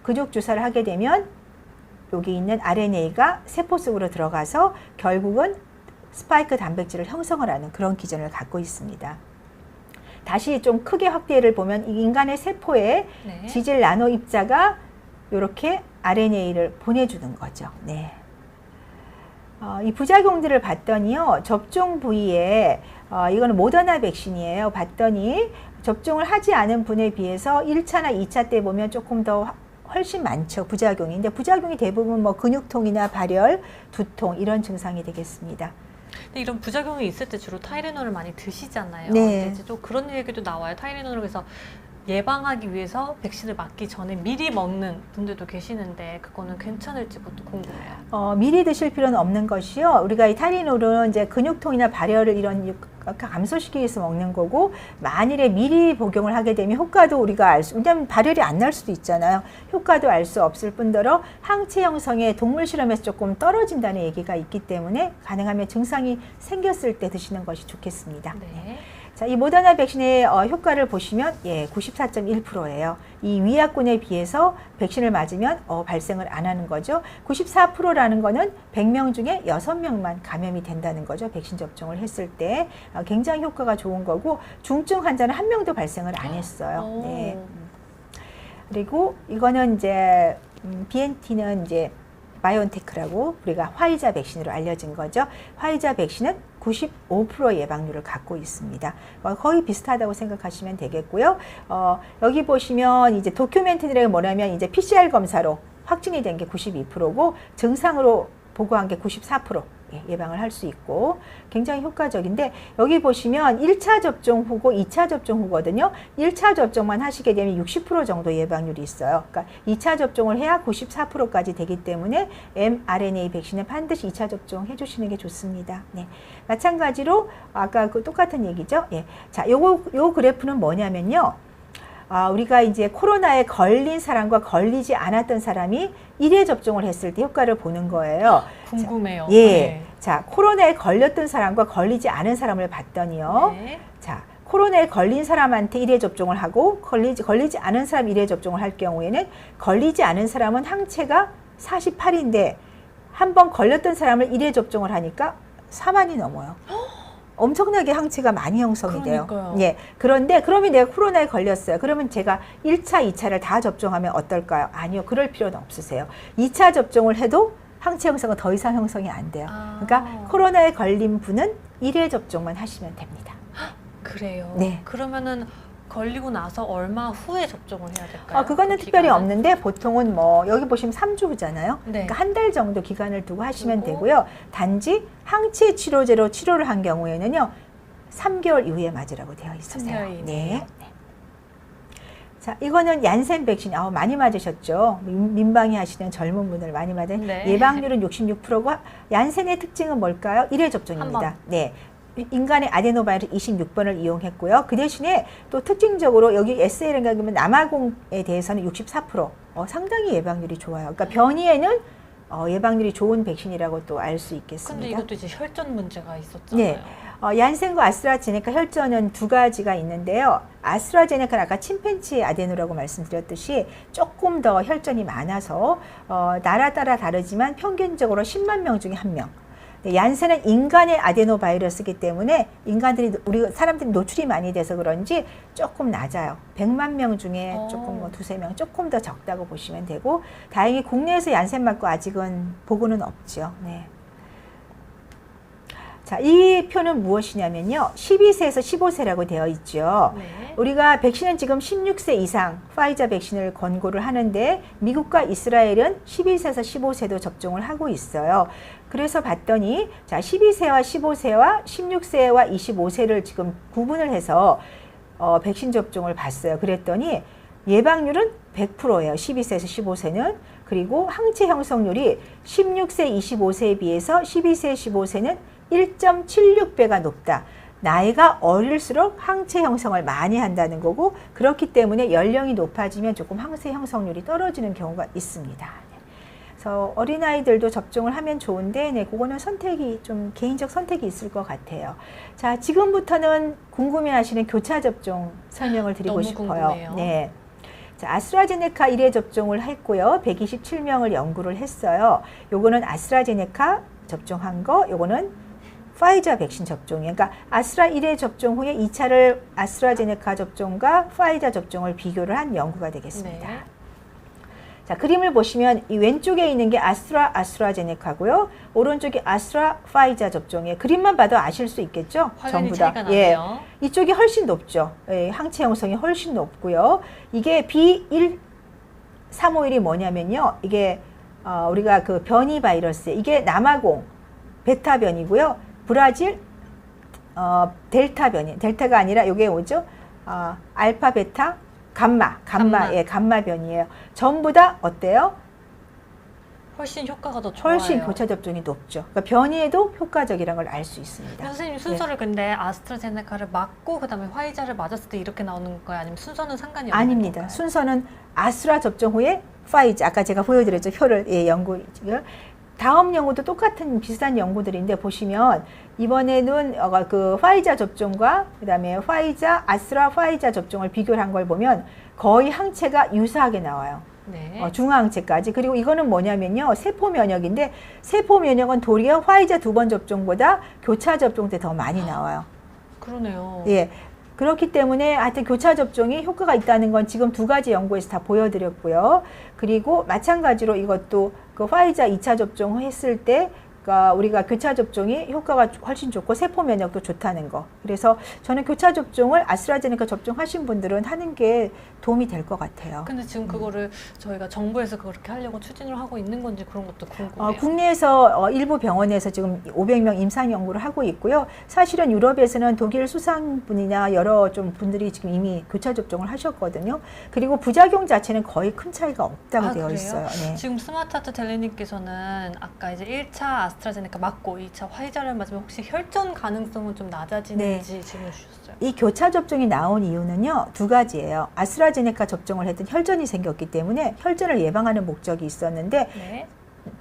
Speaker 2: 근육 주사를 하게 되면 여기 있는 RNA가 세포 속으로 들어가서 결국은 스파이크 단백질을 형성을 하는 그런 기전을 갖고 있습니다. 다시 좀 크게 확대를 보면 이 인간의 세포에
Speaker 1: 네.
Speaker 2: 지질 나노 입자가 이렇게 RNA를 보내주는 거죠. 네. 이 부작용들을 봤더니요, 접종 부위에, 이거는 모더나 백신이에요. 봤더니 접종을 하지 않은 분에 비해서 1차나 2차 때 보면 조금 더 훨씬 많죠. 부작용이. 근데 부작용이 대부분 뭐 근육통이나 발열, 두통 이런 증상이 되겠습니다.
Speaker 1: 근데 이런 부작용이 있을 때 주로 타이레놀을 많이 드시잖아요.
Speaker 2: 네.
Speaker 1: 근데 이제 또 그런 얘기도 나와요. 타이레놀을 그래서 예방하기 위해서 백신을 맞기 전에 미리 먹는 분들도 계시는데 그거는 괜찮을지 그것도 궁금해요.
Speaker 2: 미리 드실 필요는 없는 것이요. 우리가 이 타이레놀은 이제 근육통이나 발열을 이런 감소시키기 위해서 먹는 거고, 만일에 미리 복용을 하게 되면 효과도 우리가 왜냐하면 발열이 안 날 수도 있잖아요. 효과도 알 수 없을 뿐더러 항체 형성에 동물 실험에서 조금 떨어진다는 얘기가 있기 때문에 가능하면 증상이 생겼을 때 드시는 것이 좋겠습니다.
Speaker 1: 네.
Speaker 2: 자, 이 모더나 백신의 효과를 보시면 94.1%예요. 이 위약군에 비해서 백신을 맞으면 발생을 안 하는 거죠. 94%라는 거는 100명 중에 6명만 감염이 된다는 거죠. 백신 접종을 했을 때 굉장히 효과가 좋은 거고, 중증 환자는 한 명도 발생을 안 했어요. 네. 그리고 이거는 이제 BNT는 이제 바이온테크라고 우리가 화이자 백신으로 알려진 거죠. 화이자 백신은 95% 예방률을 갖고 있습니다. 거의 비슷하다고 생각하시면 되겠고요. 여기 보시면 이제 도큐멘트들이 뭐냐면 이제 PCR 검사로 확진이 된 게 92%고 증상으로 보고한 게 94%. 예방을 할 수 있고 굉장히 효과적인데 여기 보시면 1차 접종 후고 2차 접종 후거든요. 1차 접종만 하시게 되면 60% 정도 예방률이 있어요. 그러니까 2차 접종을 해야 94%까지 되기 때문에 mRNA 백신은 반드시 2차 접종 해주시는 게 좋습니다. 네. 마찬가지로 아까 그 똑같은 얘기죠. 예. 자, 요 그래프는 뭐냐면요. 우리가 이제 코로나에 걸린 사람과 걸리지 않았던 사람이 1회 접종을 했을 때 효과를 보는 거예요.
Speaker 1: 궁금해요.
Speaker 2: 자, 예.
Speaker 1: 네.
Speaker 2: 자, 코로나에 걸렸던 사람과 걸리지 않은 사람을 봤더니요.
Speaker 1: 네.
Speaker 2: 자, 코로나에 걸린 사람한테 1회 접종을 하고 걸리지 않은 사람 1회 접종을 할 경우에는 걸리지 않은 사람은 항체가 48인데 한 번 걸렸던 사람을 1회 접종을 하니까 4만이 넘어요. 엄청나게 항체가 많이 형성이 돼요.
Speaker 1: 그러니까요.
Speaker 2: 예. 그런데 그러면 내가 코로나에 걸렸어요. 그러면 제가 1차, 2차를 다 접종하면 어떨까요? 아니요. 그럴 필요는 없으세요. 2차 접종을 해도 항체 형성은 더 이상 형성이 안 돼요. 그러니까 코로나에 걸린 분은 1회 접종만 하시면 됩니다.
Speaker 1: 그래요.
Speaker 2: 네.
Speaker 1: 그러면은 걸리고 나서 얼마 후에 접종을 해야 될까요?
Speaker 2: 그거는
Speaker 1: 그
Speaker 2: 특별히
Speaker 1: 기간은?
Speaker 2: 없는데 보통은 뭐 여기 보시면 3주 후잖아요.
Speaker 1: 네.
Speaker 2: 그러니까 한 달 정도 기간을 두고 하시면
Speaker 1: 두고.
Speaker 2: 되고요. 단지 항체 치료제로 치료를 한 경우에는요. 3개월 이후에 맞으라고 되어 있으세요.
Speaker 1: 3개월 이내요.
Speaker 2: 네. 자, 이거는 얀센 백신 많이 맞으셨죠. 민방위 하시는 젊은 분들 많이 맞은
Speaker 1: 네.
Speaker 2: 예방률은 66%고 얀센의 특징은 뭘까요? 1회 접종입니다.
Speaker 1: 한 번.
Speaker 2: 네. 인간의 아데노바이러스 26번을 이용했고요. 그 대신에 또 특징적으로 여기 SL인가 그러면 남아공에 대해서는 64% 상당히 예방률이 좋아요. 그러니까 변이에는 예방률이 좋은 백신이라고 또 알 수 있겠습니다.
Speaker 1: 근데 이것도 이제 혈전 문제가 있었잖아요.
Speaker 2: 네. 얀센과 아스트라제네카 혈전은 두 가지가 있는데요. 아스트라제네카는 아까 침팬지 아데노라고 말씀드렸듯이 조금 더 혈전이 많아서 나라 따라 다르지만 평균적으로 10만 명 중에 1명. 얀센은 인간의 아데노바이러스이기 때문에 우리 사람들이 노출이 많이 돼서 그런지 조금 낮아요. 100만 명 중에 조금 뭐 두세 명 조금 더 적다고 보시면 되고 다행히 국내에서 얀센 맞고 아직은 보고는 없죠. 네. 자, 이 표는 무엇이냐면요. 12세에서 15세라고 되어 있죠.
Speaker 1: 네.
Speaker 2: 우리가 백신은 지금 16세 이상 파이자 백신을 권고를 하는데 미국과 이스라엘은 12세에서 15세도 접종을 하고 있어요. 그래서 봤더니 자, 12세와 15세와 16세와 25세를 지금 구분을 해서 백신 접종을 봤어요. 그랬더니 예방률은 100%예요. 12세에서 15세는. 그리고 항체 형성률이 16세, 25세에 비해서 12세, 15세는 1.76배가 높다. 나이가 어릴수록 항체 형성을 많이 한다는 거고 그렇기 때문에 연령이 높아지면 조금 항체 형성률이 떨어지는 경우가 있습니다. 그래서 어린아이들도 접종을 하면 좋은데 그거는 선택이 좀 개인적 선택이 있을 것 같아요. 자, 지금부터는 궁금해하시는 교차 접종 설명을 드리고
Speaker 1: 너무
Speaker 2: 싶어요.
Speaker 1: 궁금해요.
Speaker 2: 네. 자, 아스트라제네카 1회 접종을 했고요. 127명을 연구를 했어요. 요거는 아스트라제네카 접종한 거, 요거는 파이자 백신 접종이에요. 그러니까 아스트라 1회 접종 후에 2차를 아스트라제네카 접종과 파이자 접종을 비교를 한 연구가 되겠습니다.
Speaker 1: 네.
Speaker 2: 자, 그림을 보시면 이 왼쪽에 있는 게 아스트라제네카고요. 오른쪽이 아스트라 파이자 접종이에요. 그림만 봐도 아실 수 있겠죠?
Speaker 1: 확연히
Speaker 2: 전부 다.
Speaker 1: 차이가 나네요.
Speaker 2: 이쪽이 훨씬 높죠. 항체 형성이 훨씬 높고요. 이게 B1351이 뭐냐면요. 이게 우리가 그 변이 바이러스, 이게 남아공 베타 변이고요. 브라질 델타 변이, 델타가 아니라 이게 뭐죠? 알파, 베타, 감마. 예, 감마 변이에요. 전부 다 어때요?
Speaker 1: 훨씬 효과가 더 좋아요.
Speaker 2: 훨씬 교차 접종이 높죠. 그러니까 변이에도 효과적이라는 걸 알 수 있습니다.
Speaker 1: 선생님 순서를 근데 아스트라제네카를 맞고 그다음에 화이자를 맞았을 때 이렇게 나오는 건가요? 아니면 순서는 상관이 없는
Speaker 2: 아닙니다.
Speaker 1: 건가요?
Speaker 2: 순서는 아스트라 접종 후에 파이자, 아까 제가 보여드렸죠. 표를, 연구. 다음 연구도 똑같은 비슷한 연구들인데 보시면 이번에는 그 파이자 접종과 그다음에 아스트라 파이자 접종을 비교를 한 걸 보면 거의 항체가 유사하게 나와요.
Speaker 1: 네.
Speaker 2: 중화항체까지. 그리고 이거는 뭐냐면요. 세포 면역인데 세포 면역은 도리어 화이자 2번 접종보다 교차 접종 때 더 많이 나와요.
Speaker 1: 그러네요.
Speaker 2: 예. 그렇기 때문에 하여튼 교차 접종이 효과가 있다는 건 지금 두 가지 연구에서 다 보여드렸고요. 그리고 마찬가지로 이것도 그 화이자 2차 접종 했을 때 그러니까 우리가 교차 접종이 효과가 훨씬 좋고 세포 면역도 좋다는 거. 그래서 저는 교차 접종을 아스트라제네카 접종하신 분들은 하는 게 도움이 될 것 같아요.
Speaker 1: 근데 지금 그거를 저희가 정부에서 그렇게 하려고 추진을 하고 있는 건지 그런 것도 궁금해요.
Speaker 2: 국내에서 일부 병원에서 지금 500명 임상 연구를 하고 있고요. 사실은 유럽에서는 독일 수상분이나 여러 좀 분들이 지금 이미 교차 접종을 하셨거든요. 그리고 부작용 자체는 거의 큰 차이가 없다고 되어
Speaker 1: 그래요?
Speaker 2: 있어요. 네.
Speaker 1: 지금 스마트하트 델리님께서는 아까 이제 1차 아스트라제네카 맞고 2차 화이자를 맞으면 혹시 혈전 가능성은 좀 낮아지는지 질문 주셨어요.
Speaker 2: 이 교차 접종이 나온 이유는요, 두 가지예요. 아스트라제네카 접종을 했던 혈전이 생겼기 때문에 혈전을 예방하는 목적이 있었는데
Speaker 1: 네.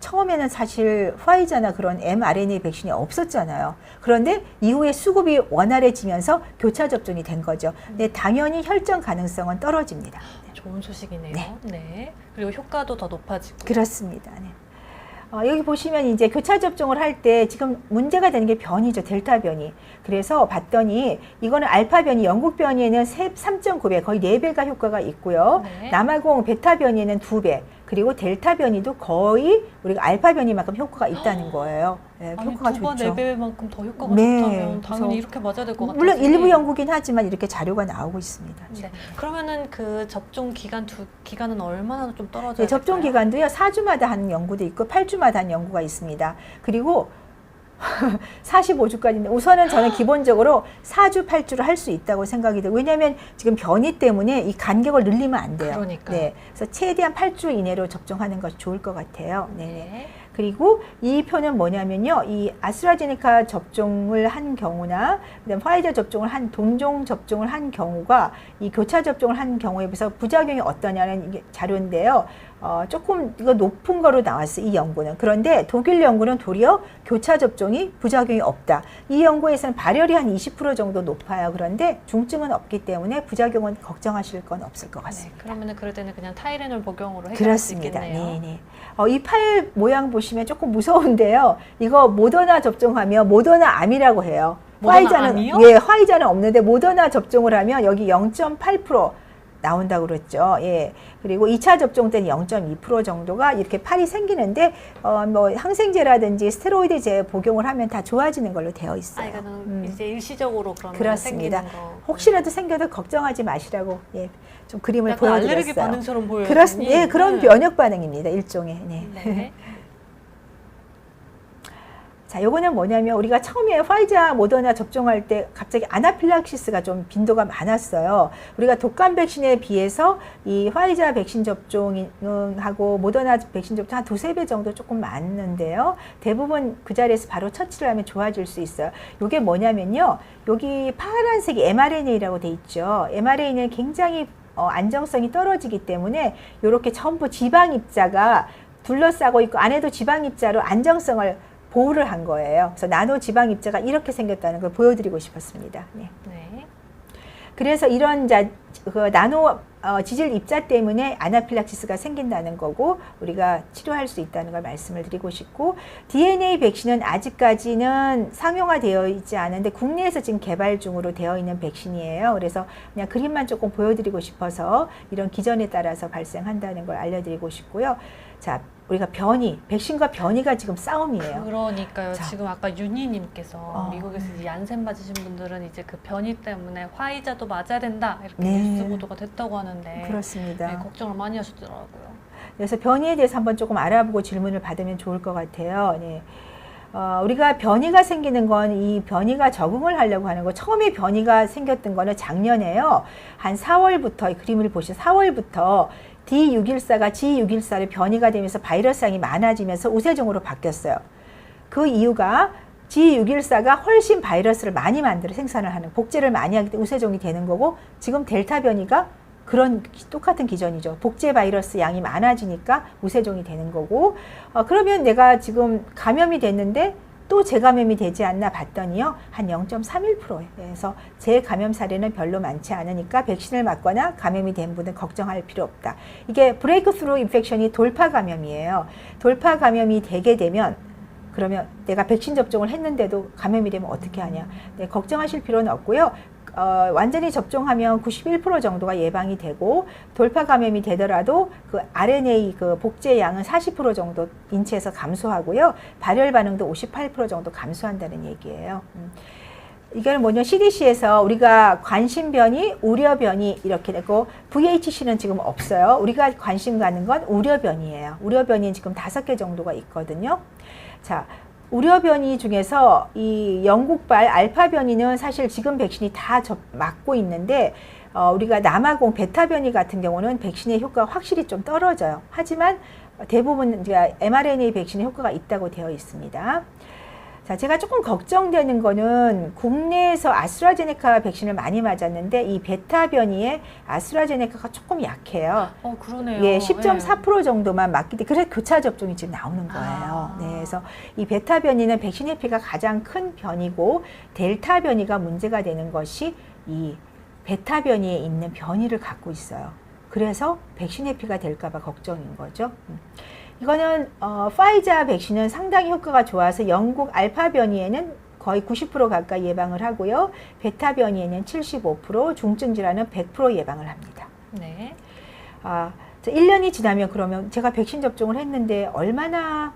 Speaker 2: 처음에는 사실 화이자나 그런 mRNA 백신이 없었잖아요. 그런데 이후에 수급이 원활해지면서 교차 접종이 된 거죠. 근데 당연히 혈전 가능성은 떨어집니다.
Speaker 1: 좋은 소식이네요.
Speaker 2: 네.
Speaker 1: 네. 그리고 효과도 더 높아지고.
Speaker 2: 그렇습니다. 네. 여기 보시면 이제 교차 접종을 할 때 지금 문제가 되는 게 변이죠. 델타 변이. 그래서 봤더니 이거는 알파 변이, 영국 변이에는 3.9배, 거의 4배가 효과가 있고요.
Speaker 1: 네.
Speaker 2: 남아공 베타 변이에는 2배, 그리고 델타 변이도 거의 우리가 알파 변이만큼 효과가 있다는 거예요. 네,
Speaker 1: 아니,
Speaker 2: 효과가
Speaker 1: 두 번,
Speaker 2: 좋죠.
Speaker 1: 4배만큼 더 효과가
Speaker 2: 네.
Speaker 1: 좋다면 당연히
Speaker 2: 그래서
Speaker 1: 이렇게 맞아야 될 것 같아요.
Speaker 2: 물론 일부 연구긴 하지만 이렇게 자료가 나오고 있습니다.
Speaker 1: 네. 그러면은 그 접종 기간은 얼마나 좀 떨어져야
Speaker 2: 네, 접종
Speaker 1: 될까요?
Speaker 2: 기간도요, 4주마다 하는 연구도 있고 8주마다 하는 연구가 있습니다. 그리고 45주까지인데 우선은 저는 기본적으로 4주, 8주를 할 수 있다고 생각이 돼요. 왜냐하면 지금 변이 때문에 이 간격을 늘리면 안 돼요.
Speaker 1: 그러니까요.
Speaker 2: 네, 그래서 최대한 8주 이내로 접종하는 것이 좋을 것 같아요. 네.
Speaker 1: 네.
Speaker 2: 그리고 이 표는 뭐냐면요, 이 아스트라제네카 접종을 한 경우나 그다음 화이자 접종을 한 동종 접종을 한 경우가 이 교차 접종을 한 경우에 비해서 부작용이 어떠냐는 이게 자료인데요. 조금 이거 높은 거로 나왔어요, 이 연구는. 그런데 독일 연구는 도리어 교차 접종이 부작용이 없다. 이 연구에서는 발열이 한 20% 정도 높아요. 그런데 중증은 없기 때문에 부작용은 걱정하실 건 없을 것 같습니다.
Speaker 1: 네. 그러면은 그럴 때는 그냥 타이레놀 복용으로 해결할 수
Speaker 2: 그렇습니다.
Speaker 1: 있겠네요.
Speaker 2: 네네. 이 팔 모양 보시면 조금 무서운데요. 이거 모더나 접종하면 모더나 암이라고 해요.
Speaker 1: 모더나 암이요?
Speaker 2: 예, 화이자는 없는데 모더나 접종을 하면 여기 0.8% 나온다고 그랬죠. 예. 그리고 2차 접종 때는 0.2% 정도가 이렇게 팔이 생기는데 뭐 항생제라든지 스테로이드제 복용을 하면 다 좋아지는 걸로 되어 있어요.
Speaker 1: 이거는 이제 일시적으로 그러면
Speaker 2: 그렇습니다.
Speaker 1: 생기는 거.
Speaker 2: 혹시라도 생겨도 걱정하지 마시라고 예, 좀 그림을
Speaker 1: 약간
Speaker 2: 보여드렸어요.
Speaker 1: 알레르기 반응처럼 보여요.
Speaker 2: 그렇습니다. 예, 그런
Speaker 1: 네.
Speaker 2: 면역 반응입니다. 일종의. 네.
Speaker 1: 네.
Speaker 2: 자, 요거는 뭐냐면 우리가 처음에 화이자, 모더나 접종할 때 갑자기 아나필락시스가 좀 빈도가 많았어요. 우리가 독감 백신에 비해서 이 화이자 백신 접종하고 모더나 백신 접종 한 2~3배 정도 조금 많은데요. 대부분 그 자리에서 바로 처치를 하면 좋아질 수 있어요. 요게 뭐냐면요. 여기 파란색이 mRNA라고 돼 있죠. mRNA는 굉장히 안정성이 떨어지기 때문에 이렇게 전부 지방 입자가 둘러싸고 있고 안에도 지방 입자로 안정성을 보호를 한 거예요. 그래서 나노 지방 입자가 이렇게 생겼다는 걸 보여드리고 싶었습니다. 네.
Speaker 1: 네.
Speaker 2: 그래서 이런 나노 지질 입자 때문에 아나필락시스가 생긴다는 거고 우리가 치료할 수 있다는 걸 말씀을 드리고 싶고, DNA 백신은 아직까지는 상용화되어 있지 않은데 국내에서 지금 개발 중으로 되어 있는 백신이에요. 그래서 그냥 그림만 조금 보여드리고 싶어서 이런 기전에 따라서 발생한다는 걸 알려드리고 싶고요. 자, 우리가 백신과 변이가 지금 싸움이에요.
Speaker 1: 그러니까요.
Speaker 2: 자.
Speaker 1: 지금 아까 윤희님께서 미국에서 이제 얀센 맞으신 분들은 이제 그 변이 때문에 화이자도 맞아야 된다 이렇게
Speaker 2: 네.
Speaker 1: 뉴스 보도가 됐다고 하는데
Speaker 2: 그렇습니다.
Speaker 1: 네, 걱정을 많이 하시더라고요.
Speaker 2: 그래서 변이에 대해서 한번 조금 알아보고 질문을 받으면 좋을 것 같아요. 네. 우리가 변이가 생기는 건 이 변이가 적응을 하려고 하는 거. 처음에 변이가 생겼던 거는 작년에요. 한 4월부터, 이 그림을 보시면 4월부터 D614가 G614로 변이가 되면서 바이러스량이 많아지면서 우세종으로 바뀌었어요. 그 이유가 G614가 훨씬 바이러스를 많이 만들어 생산을 하는, 복제를 많이 하기 때문에 우세종이 되는 거고, 지금 델타 변이가 그런 똑같은 기전이죠. 복제 바이러스 양이 많아지니까 우세종이 되는 거고, 그러면 내가 지금 감염이 됐는데 또 재감염이 되지 않나 봤더니요, 한 0.31%예요. 그래서 재감염 사례는 별로 많지 않으니까 백신을 맞거나 감염이 된 분은 걱정할 필요 없다. 이게 브레이크스루 인펙션이 돌파 감염이에요. 돌파 감염이 되게 되면, 그러면 내가 백신 접종을 했는데도 감염이 되면 어떻게 하냐. 네, 걱정하실 필요는 없고요. 완전히 접종하면 91% 정도가 예방이 되고 돌파 감염이 되더라도 그 RNA 그 복제 양은 40% 정도 인체에서 감소하고요. 발열 반응도 58% 정도 감소한다는 얘기예요. 이거는 뭐냐, CDC에서 우리가 관심 변이, 우려 변이 이렇게 되고 VHC는 지금 없어요. 우리가 관심 가는 건 우려 변이에요. 우려 변이는 지금 5개 정도가 있거든요. 자, 우려 변이 중에서 이 영국발 알파 변이는 사실 지금 백신이 다 맞고 있는데 우리가 남아공 베타 변이 같은 경우는 백신의 효과가 확실히 좀 떨어져요. 하지만 대부분 이제 mRNA 백신의 효과가 있다고 되어 있습니다. 자, 제가 조금 걱정되는 거는 국내에서 아스트라제네카 백신을 많이 맞았는데 이 베타 변이에 아스트라제네카가 조금 약해요.
Speaker 1: 그러네요.
Speaker 2: 예, 10.4% 정도만 맞기 때문에 그래서 교차 접종이 지금 나오는 거예요. 네, 그래서 이 베타 변이는 백신 회피가 가장 큰 변이고 델타 변이가 문제가 되는 것이 이 베타 변이에 있는 변이를 갖고 있어요. 그래서 백신 회피가 될까 봐 걱정인 거죠. 이거는 파이자 백신은 상당히 효과가 좋아서 영국 알파 변이에는 거의 90% 가까이 예방을 하고요. 베타 변이에는 75%, 중증 질환은 100% 예방을 합니다.
Speaker 1: 네.
Speaker 2: 1년이 지나면 그러면 제가 백신 접종을 했는데 얼마나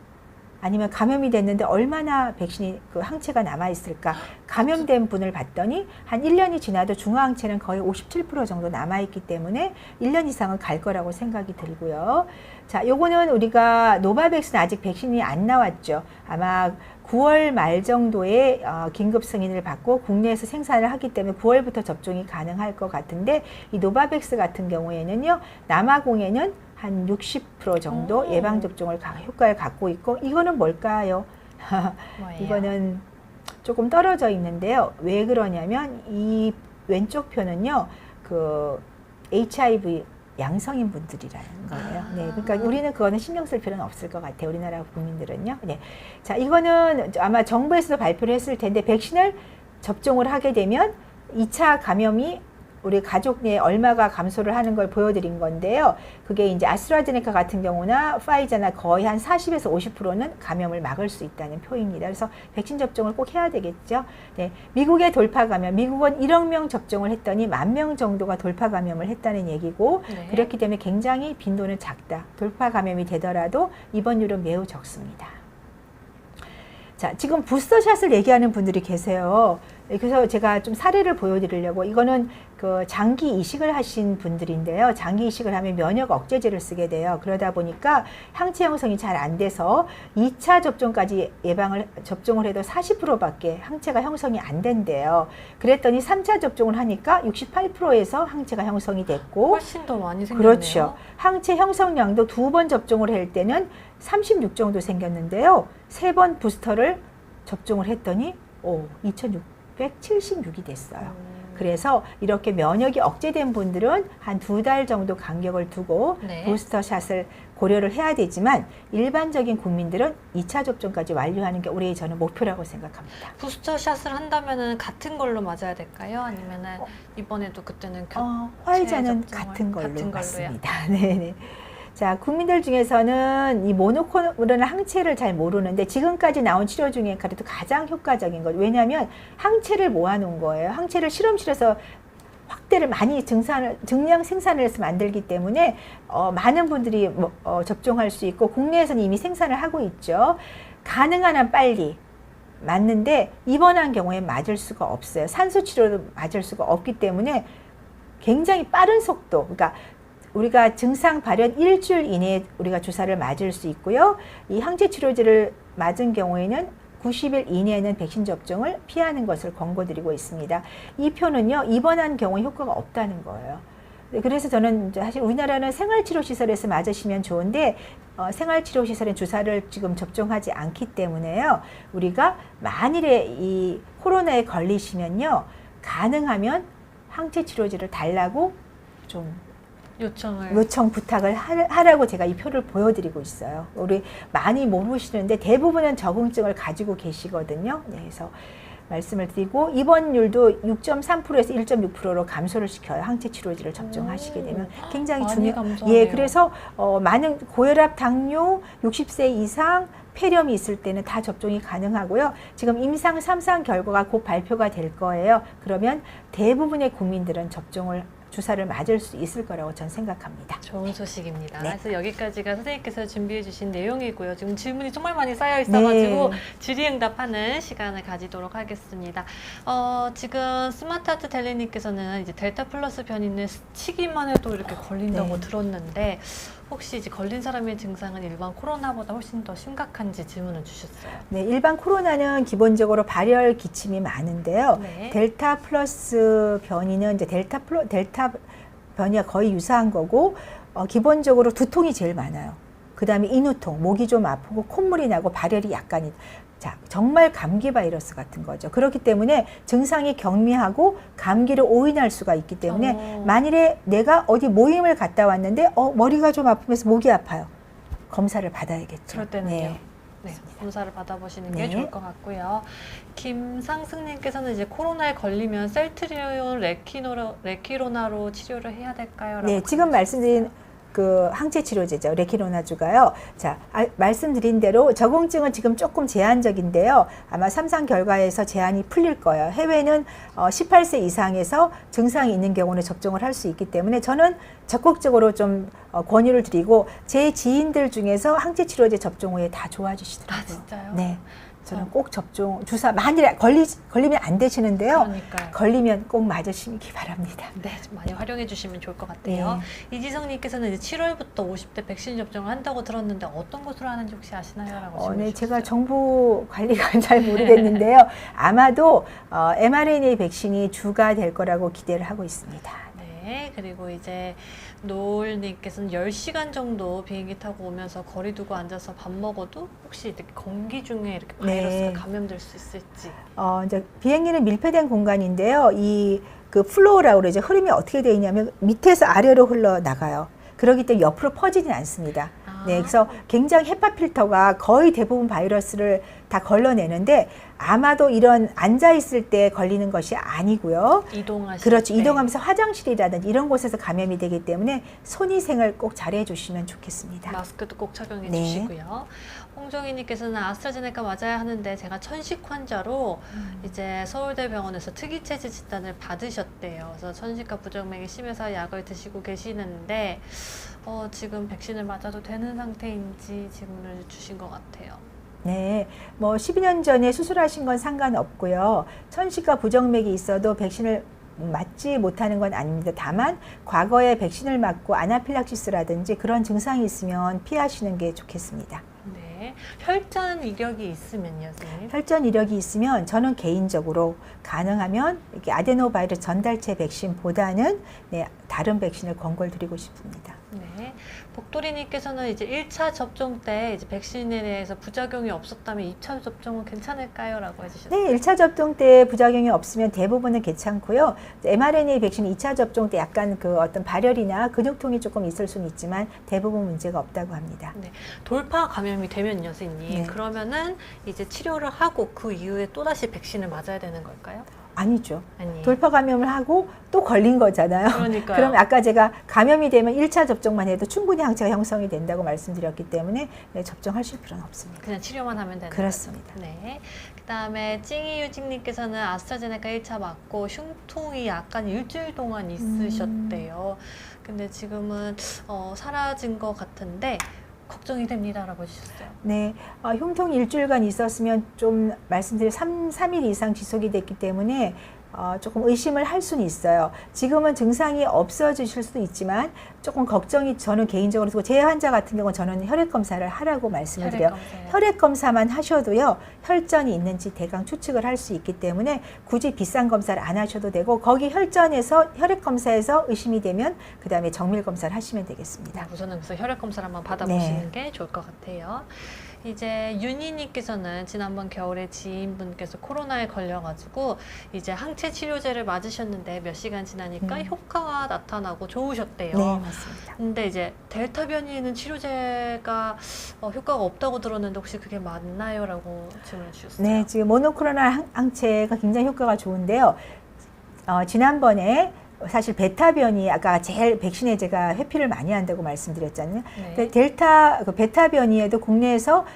Speaker 2: 아니면 감염이 됐는데 얼마나 백신이 그 항체가 남아 있을까? 감염된 분을 봤더니 한 1년이 지나도 중화항체는 거의 57% 정도 남아 있기 때문에 1년 이상은 갈 거라고 생각이 들고요. 자, 요거는 우리가 노바백스는 아직 백신이 안 나왔죠. 아마 9월 말 정도에 긴급 승인을 받고 국내에서 생산을 하기 때문에 9월부터 접종이 가능할 것 같은데 이 노바백스 같은 경우에는요. 남아공에는 한 60% 정도 예방접종을 효과를 갖고 있고 이거는 뭘까요? 이거는 조금 떨어져 있는데요. 왜 그러냐면 이 왼쪽 표는요. 그 HIV 양성인 분들이라는 거예요. 네, 그러니까 우리는 그거는 신경 쓸 필요는 없을 것 같아요. 우리나라 국민들은요. 네. 자, 이거는 아마 정부에서도 발표를 했을 텐데 백신을 접종을 하게 되면 2차 감염이 우리 가족 내에 얼마가 감소를 하는 걸 보여드린 건데요. 그게 이제 아스트라제네카 같은 경우나 파이자나 거의 한 40에서 50%는 감염을 막을 수 있다는 표입니다. 그래서 백신 접종을 꼭 해야 되겠죠. 네, 미국의 돌파 감염, 미국은 1억 명 접종을 했더니 10,000명 정도가 돌파 감염을 했다는 얘기고
Speaker 1: 네.
Speaker 2: 그렇기 때문에 굉장히 빈도는 작다. 돌파 감염이 되더라도 입원율은 매우 적습니다. 자, 지금 부스터샷을 얘기하는 분들이 계세요. 그래서 제가 좀 사례를 보여드리려고 이거는 그 장기 이식을 하신 분들인데요. 장기 이식을 하면 면역 억제제를 쓰게 돼요. 그러다 보니까 항체 형성이 잘 안 돼서 2차 접종까지 접종을 해도 40%밖에 항체가 형성이 안 된대요. 그랬더니 3차 접종을 하니까 68%에서 항체가 형성이 됐고
Speaker 1: 훨씬 더 많이 생겼네요.
Speaker 2: 그렇죠. 항체 형성량도 2번 접종을 할 때는 36 정도 생겼는데요. 3번 부스터를 접종을 했더니 2,676이 됐어요. 그래서 이렇게 면역이 억제된 분들은 한 2달 정도 간격을 두고
Speaker 1: 네.
Speaker 2: 부스터샷을 고려를 해야 되지만 일반적인 국민들은 2차 접종까지 완료하는 게 올해의 저는 목표라고 생각합니다.
Speaker 1: 부스터샷을 한다면은 같은 걸로 맞아야 될까요? 아니면은 이번에도 그때는
Speaker 2: 화이자는
Speaker 1: 접종을
Speaker 2: 같은 걸로
Speaker 1: 같은 걸로요?
Speaker 2: 맞습니다. 네네. 자, 국민들 중에서는 이 모노클로널 항체를 잘 모르는데 지금까지 나온 치료 중에 그래도 가장 효과적인 것. 왜냐하면 항체를 모아놓은 거예요. 항체를 실험실에서 확대를 많이 증량 생산을 해서 만들기 때문에 많은 분들이 접종할 수 있고 국내에서는 이미 생산을 하고 있죠. 가능한 한 빨리 맞는데 입원한 경우에 맞을 수가 없어요. 산소 치료도 맞을 수가 없기 때문에 굉장히 빠른 속도, 그러니까 우리가 증상 발현 일주일 이내에 우리가 주사를 맞을 수 있고요. 이 항체 치료제를 맞은 경우에는 90일 이내에는 백신 접종을 피하는 것을 권고드리고 있습니다. 이 표는요, 입원한 경우에 효과가 없다는 거예요. 그래서 저는 사실 우리나라는 생활치료시설에서 맞으시면 좋은데 생활치료시설에 주사를 지금 접종하지 않기 때문에요. 우리가 만일에 이 코로나에 걸리시면요, 가능하면 항체 치료제를 달라고 좀 요청 부탁을 하라고 제가 이 표를 보여드리고 있어요. 우리 많이 모르시는데 대부분은 적응증을 가지고 계시거든요. 네, 그래서 말씀을 드리고 입원율도 6.3%에서 1.6%로 감소를 시켜요. 항체 치료제를 접종하시게 되면 굉장히
Speaker 1: 많이 감소하네요.
Speaker 2: 예, 그래서 많은 고혈압, 당뇨, 60세 이상 폐렴이 있을 때는 다 접종이 가능하고요. 지금 임상 3상 결과가 곧 발표가 될 거예요. 그러면 대부분의 국민들은 주사를 맞을 수 있을 거라고 저는 생각합니다.
Speaker 1: 좋은 소식입니다.
Speaker 2: 네.
Speaker 1: 그래서 여기까지가 선생님께서 준비해 주신 내용이고요. 지금 질문이 정말 많이 쌓여 있어가지고
Speaker 2: 네.
Speaker 1: 질의응답하는 시간을 가지도록 하겠습니다. 지금 스마트하트 델리님께서는 이제 델타 플러스 변이는 스치기만 해도 이렇게 걸린다고
Speaker 2: 네.
Speaker 1: 들었는데 혹시 이제 걸린 사람의 증상은 일반 코로나보다 훨씬 더 심각한지 질문을 주셨어요.
Speaker 2: 네, 일반 코로나는 기본적으로 발열 기침이 많은데요.
Speaker 1: 네.
Speaker 2: 델타 플러스 변이는 이제 델타 변이와 거의 유사한 거고 기본적으로 두통이 제일 많아요. 그 다음에 인후통, 목이 좀 아프고 콧물이 나고 발열이 약간 자, 정말 감기 바이러스 같은 거죠. 그렇기 때문에 증상이 경미하고 감기를 오인할 수가 있기 때문에 만일에 내가 어디 모임을 갔다 왔는데 머리가 좀 아프면서 목이 아파요. 검사를 받아야겠죠.
Speaker 1: 그럴 때는요.
Speaker 2: 네.
Speaker 1: 네, 검사를 받아보시는
Speaker 2: 네.
Speaker 1: 게 좋을 것 같고요. 김상승님께서는 이제 코로나에 걸리면 셀트리온 레키로나로 치료를 해야 될까요?
Speaker 2: 네, 지금 말씀드린 그 항체 치료제죠. 레키로나주가요. 자, 말씀드린 대로 적응증은 지금 조금 제한적인데요. 아마 3상 결과에서 제한이 풀릴 거예요. 해외는 18세 이상에서 증상이 있는 경우는 접종을 할 수 있기 때문에 저는 적극적으로 좀 권유를 드리고 제 지인들 중에서 항체 치료제 접종 후에 다 좋아지시더라고요.
Speaker 1: 아, 진짜요?
Speaker 2: 네. 저는 꼭 주사 만일에 걸리면 안 되시는데요.
Speaker 1: 그러니까요.
Speaker 2: 걸리면 꼭 맞으시기 바랍니다.
Speaker 1: 네, 좀 많이 활용해 주시면 좋을 것 같아요. 이지성님께서는 이제 7월부터 50대 백신 접종을 한다고 들었는데 어떤 곳으로 하는지 혹시 아시나요? 라고
Speaker 2: 네,
Speaker 1: 질문
Speaker 2: 제가
Speaker 1: 주셨어요.
Speaker 2: 정보 관리가 잘 모르겠는데요. 아마도 mRNA 백신이 주가 될 거라고 기대를 하고 있습니다.
Speaker 1: 네, 그리고 이제 노을님께서는 10시간 정도 비행기 타고 오면서 거리 두고 앉아서 밥 먹어도 혹시 이렇게 공기 중에 이렇게 바이러스가
Speaker 2: 네.
Speaker 1: 감염될 수 있을지.
Speaker 2: 이제 비행기는 밀폐된 공간인데요. 그 플로우라고 그러죠. 흐름이 어떻게 되어 있냐면 밑에서 아래로 흘러나가요. 그렇기 때문에 옆으로 퍼지진 않습니다. 네, 그래서 굉장히 헤파 필터가 거의 대부분 바이러스를 다 걸러내는데 아마도 이런 앉아 있을 때 걸리는 것이 아니고요.
Speaker 1: 이동하실
Speaker 2: 그렇죠.
Speaker 1: 때.
Speaker 2: 이동하면서 화장실이라든지 이런 곳에서 감염이 되기 때문에 손위생을 꼭 잘해 주시면 좋겠습니다.
Speaker 1: 마스크도 꼭 착용해
Speaker 2: 네.
Speaker 1: 주시고요. 홍정희님께서는 아스트라제네카 맞아야 하는데 제가 천식 환자로 이제 서울대병원에서 특이체질 진단을 받으셨대요. 그래서 천식과 부정맥이 심해서 약을 드시고 계시는데 지금 백신을 맞아도 되는 상태인지 질문을 주신 것 같아요.
Speaker 2: 네, 12년 전에 수술하신 건 상관없고요. 천식과 부정맥이 있어도 백신을 맞지 못하는 건 아닙니다. 다만 과거에 백신을 맞고 아나필락시스라든지 그런 증상이 있으면 피하시는 게 좋겠습니다.
Speaker 1: 네, 혈전 이력이 있으면요, 선생님?
Speaker 2: 혈전 이력이 있으면 저는 개인적으로 가능하면 이렇게 아데노바이러스 전달체 백신보다는 다른 백신을 권고를 드리고 싶습니다.
Speaker 1: 네, 복도리님께서는 이제 1차 접종 때 이제 백신에 대해서 부작용이 없었다면 2차 접종은 괜찮을까요? 라고 해주셨어요.
Speaker 2: 네, 1차 접종 때 부작용이 없으면 대부분은 괜찮고요. mRNA 백신 2차 접종 때 약간 그 어떤 발열이나 근육통이 조금 있을 수는 있지만 대부분 문제가 없다고 합니다.
Speaker 1: 네, 돌파 감염이 되면요, 선생님.
Speaker 2: 네.
Speaker 1: 그러면은 이제 치료를 하고 그 이후에 또다시 백신을 맞아야 되는 걸까요?
Speaker 2: 아니죠.
Speaker 1: 아니에요.
Speaker 2: 돌파 감염을 하고 또 걸린 거잖아요.
Speaker 1: 그러니까요.
Speaker 2: 그럼 아까 제가 감염이 되면 1차 접종만 해도 충분히 항체가 형성이 된다고 말씀드렸기 때문에 접종하실 필요는 없습니다.
Speaker 1: 그냥 치료만 하면 되는
Speaker 2: 그렇습니다.
Speaker 1: 거죠. 네. 그다음에 찡이유직님께서는 아스트라제네카 1차 맞고 흉통이 약간 일주일 동안 있으셨대요. 근데 지금은 사라진 것 같은데 걱정이 됩니다라고 해주셨어요.
Speaker 2: 네, 흉통이 일주일간 있었으면 좀 말씀드린 3일 이상 지속이 됐기 때문에 조금 의심을 할 수는 있어요. 지금은 증상이 없어지실 수도 있지만 조금 걱정이 저는 개인적으로 되고 제 환자 같은 경우는 저는 혈액 검사를 하라고 말씀을 드려요. 혈액 검사만 하셔도요. 혈전이 있는지 대강 추측을 할 수 있기 때문에 굳이 비싼 검사를 안 하셔도 되고 거기 혈전에서 혈액 검사에서 의심이 되면 그다음에 정밀 검사를 하시면 되겠습니다.
Speaker 1: 우선은 그래서 혈액 검사를 한번 받아보시는 게 좋을 것 같아요. 이제 윤희님께서는 지난번 겨울에 지인분께서 코로나에 걸려가지고 이제 항체 치료제를 맞으셨는데 몇 시간 지나니까 효과가 나타나고 좋으셨대요.
Speaker 2: 네, 맞습니다.
Speaker 1: 근데 이제 델타 변이에는 치료제가 효과가 없다고 들었는데 혹시 그게 맞나요? 라고 질문을 주셨어요.
Speaker 2: 네, 지금 모노클로날 항체가 굉장히 효과가 좋은데요. 지난번에 사실 베타 변이 아까 제일 백신에 제가 회피를 많이 한다고 말씀드렸잖아요.
Speaker 1: 네.
Speaker 2: 근데 베타 변이에도 국내에서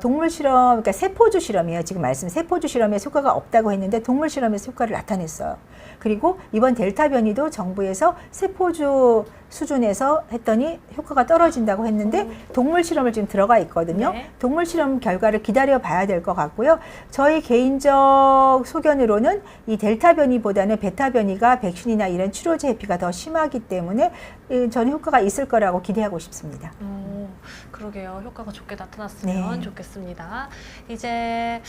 Speaker 2: 동물 실험, 그러니까 세포주 실험이에요. 지금 세포주 실험에서 효과가 없다고 했는데 동물 실험에서 효과를 나타냈어요. 그리고 이번 델타 변이도 정부에서 세포주 수준에서 했더니 효과가 떨어진다고 했는데 동물 실험을 지금 들어가 있거든요.
Speaker 1: 네.
Speaker 2: 동물 실험 결과를 기다려 봐야 될 것 같고요. 저희 개인적 소견으로는 이 델타 변이보다는 베타 변이가 백신이나 이런 치료제 회피가 더 심하기 때문에 저는 효과가 있을 거라고 기대하고 싶습니다.
Speaker 1: 그러게요. 효과가 좋게 나타났으면
Speaker 2: 네.
Speaker 1: 좋겠습니다. 이제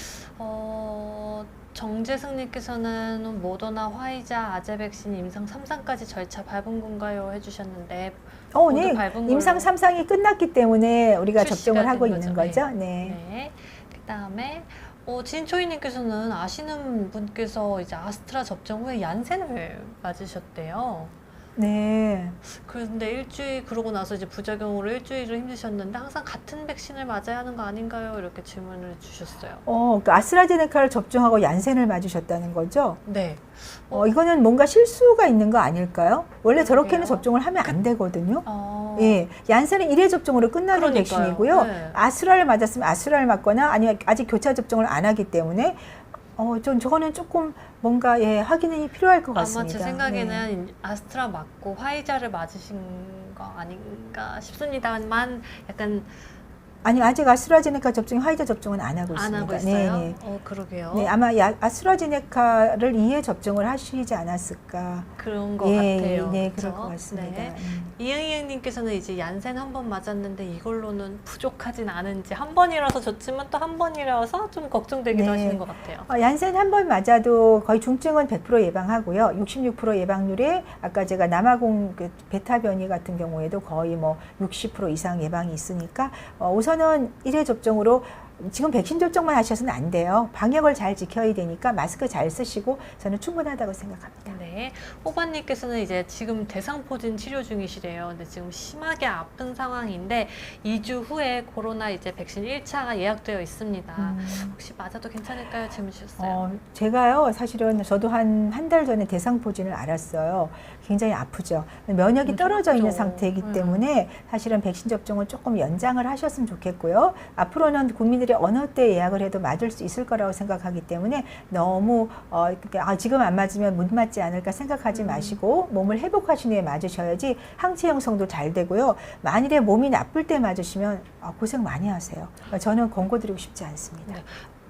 Speaker 1: 정재승님께서는 모더나, 화이자, 아제 백신 임상 3상까지 절차 밟은 건가요? 해주셨는데 모두
Speaker 2: 네.
Speaker 1: 밟은 걸로
Speaker 2: 임상 3상이 끝났기 때문에 우리가
Speaker 1: 출시가
Speaker 2: 접종을 하고
Speaker 1: 된
Speaker 2: 있는
Speaker 1: 거죠.
Speaker 2: 거죠. 네.
Speaker 1: 네. 그다음에 진초희님께서는 아시는 분께서 이제 아스트라 접종 후에 얀센을 맞으셨대요.
Speaker 2: 네.
Speaker 1: 그런데 일주일 그러고 나서 이제 부작용으로 일주일을 힘드셨는데 항상 같은 백신을 맞아야 하는 거 아닌가요? 이렇게 질문을 주셨어요.
Speaker 2: 그러니까 아스트라제네카를 접종하고 얀센을 맞으셨다는 거죠?
Speaker 1: 네.
Speaker 2: 이거는 뭔가 실수가 있는 거 아닐까요? 원래 저렇게는
Speaker 1: 그러게요.
Speaker 2: 접종을 하면 안 되거든요.
Speaker 1: 예.
Speaker 2: 예, 얀센은 1회 접종으로 끝나는
Speaker 1: 그러니까요.
Speaker 2: 백신이고요.
Speaker 1: 네.
Speaker 2: 아스트라를 맞았으면 아스트라를 맞거나 아니면 아직 교차 접종을 안 하기 때문에 저거는 조금 뭔가 확인이 필요할 것 같습니다.
Speaker 1: 아마 제 생각에는
Speaker 2: 네.
Speaker 1: 아스트라 맞고 화이자를 맞으신 거 아닌가 싶습니다만 약간
Speaker 2: 아니 아직 아스트라제네카 접종, 화이자 접종은 안 하고
Speaker 1: 안
Speaker 2: 있습니다.
Speaker 1: 하고 있어요.
Speaker 2: 네,
Speaker 1: 그러게요.
Speaker 2: 네, 아마 아스트라제네카를 2회 접종을 하시지 않았을까.
Speaker 1: 그런 것 같아요.
Speaker 2: 네,
Speaker 1: 그렇죠?
Speaker 2: 그럴 것 같습니다.
Speaker 1: 네. 이응이응님께서는 이제 얀센 한 번 맞았는데 이걸로는 부족하진 않은지 한 번이라서 좋지만 또 한 번이라서 좀 걱정되기도
Speaker 2: 네.
Speaker 1: 하시는 것 같아요.
Speaker 2: 얀센 한 번 맞아도 거의 중증은 100% 예방하고요. 66% 예방률에 아까 제가 남아공 베타 변이 같은 경우에도 거의 60% 이상 예방이 있으니까 우선은 1회 접종으로 지금 백신 접종만 하셔서는 안 돼요. 방역을 잘 지켜야 되니까 마스크 잘 쓰시고 저는 충분하다고 생각합니다.
Speaker 1: 네. 호반님께서는 이제 지금 대상포진 치료 중이시래요. 근데 지금 심하게 아픈 상황인데 2주 후에 코로나 이제 백신 1차가 예약되어 있습니다. 혹시 맞아도 괜찮을까요? 질문 주셨어요.
Speaker 2: 제가요, 사실은 저도 한 달 전에 대상포진을 알았어요. 굉장히 아프죠. 면역이 떨어져 있는 상태이기 때문에 사실은 백신 접종을 조금 연장을 하셨으면 좋겠고요. 앞으로는 국민들이 어느 때 예약을 해도 맞을 수 있을 거라고 생각하기 때문에 너무 지금 안 맞으면 못 맞지 않을까 생각하지 마시고 몸을 회복하신 후에 맞으셔야지 항체 형성도 잘 되고요. 만일에 몸이 나쁠 때 맞으시면 고생 많이 하세요. 저는 권고드리고 싶지 않습니다.
Speaker 1: 네.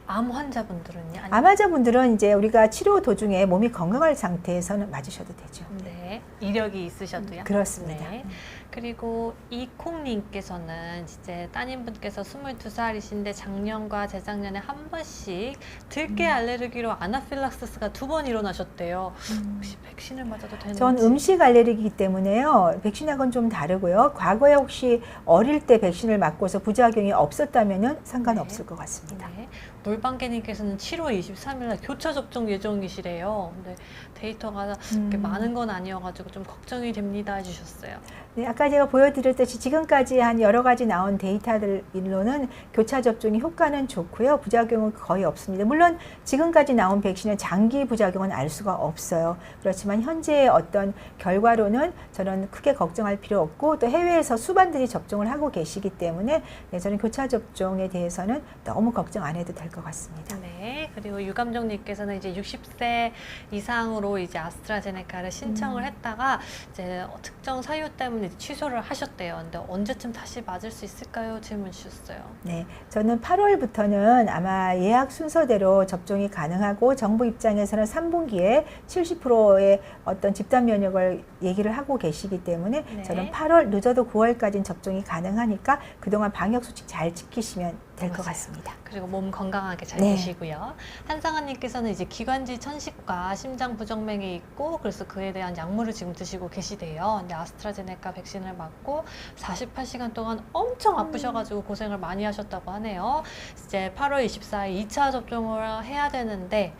Speaker 1: 암 환자분들은요?
Speaker 2: 암 환자분들은 이제 우리가 치료 도중에 몸이 건강할 상태에서는 맞으셔도 되죠.
Speaker 1: 네, 이력이 있으셔도요.
Speaker 2: 그렇습니다.
Speaker 1: 네. 그리고 이콩님께서는 이제 따님분께서 22살이신데 작년과 재작년에 한 번씩 들깨 알레르기로 아나필락시스가 2번 일어나셨대요. 혹시 백신을 맞아도 되는지?
Speaker 2: 전 음식 알레르기이기 때문에요. 백신하고는 좀 다르고요. 과거에 혹시 어릴 때 백신을 맞고서 부작용이 없었다면은 상관없을 것 같습니다.
Speaker 1: 네. 물방개님께서는 7월 23일 날 교차 접종 예정이시래요. 근데 데이터가 그렇게 많은 건 아니어가지고 좀 걱정이 됩니다 해주셨어요.
Speaker 2: 네, 아까 제가 보여드렸듯이 지금까지 한 여러 가지 나온 데이터들로는 교차 접종이 효과는 좋고요. 부작용은 거의 없습니다. 물론 지금까지 나온 백신은 장기 부작용은 알 수가 없어요. 그렇지만 현재의 어떤 결과로는 저는 크게 걱정할 필요 없고 또 해외에서 수반들이 접종을 하고 계시기 때문에 저는 교차 접종에 대해서는 너무 걱정 안 해도 될 것 같습니다.
Speaker 1: 네, 그리고 유감정님께서는 이제 60세 이상으로 이제 아스트라제네카를 신청을 했다가 이제 특정 사유 때문에 취소를 하셨대요. 근데 언제쯤 다시 맞을 수 있을까요? 질문 주셨어요.
Speaker 2: 네, 저는 8월부터는 아마 예약 순서대로 접종이 가능하고 정부 입장에서는 3분기에 70%의 어떤 집단 면역을 얘기를 하고 계시기 때문에
Speaker 1: 네.
Speaker 2: 저는 8월 늦어도 9월까지는 접종이 가능하니까 그동안 방역 수칙 잘 지키시면 될 것 같습니다.
Speaker 1: 그리고 몸 건강하게 잘
Speaker 2: 네.
Speaker 1: 되시고요. 한상아님께서는 이제 기관지 천식과 심장 부정맥이 있고 그래서 그에 대한 약물을 지금 드시고 계시대요. 근데 아스트라제네카 백신을 맞고 48시간 동안 엄청 아프셔가지고 고생을 많이 하셨다고 하네요. 이제 8월 24일 2차 접종을 해야 되는데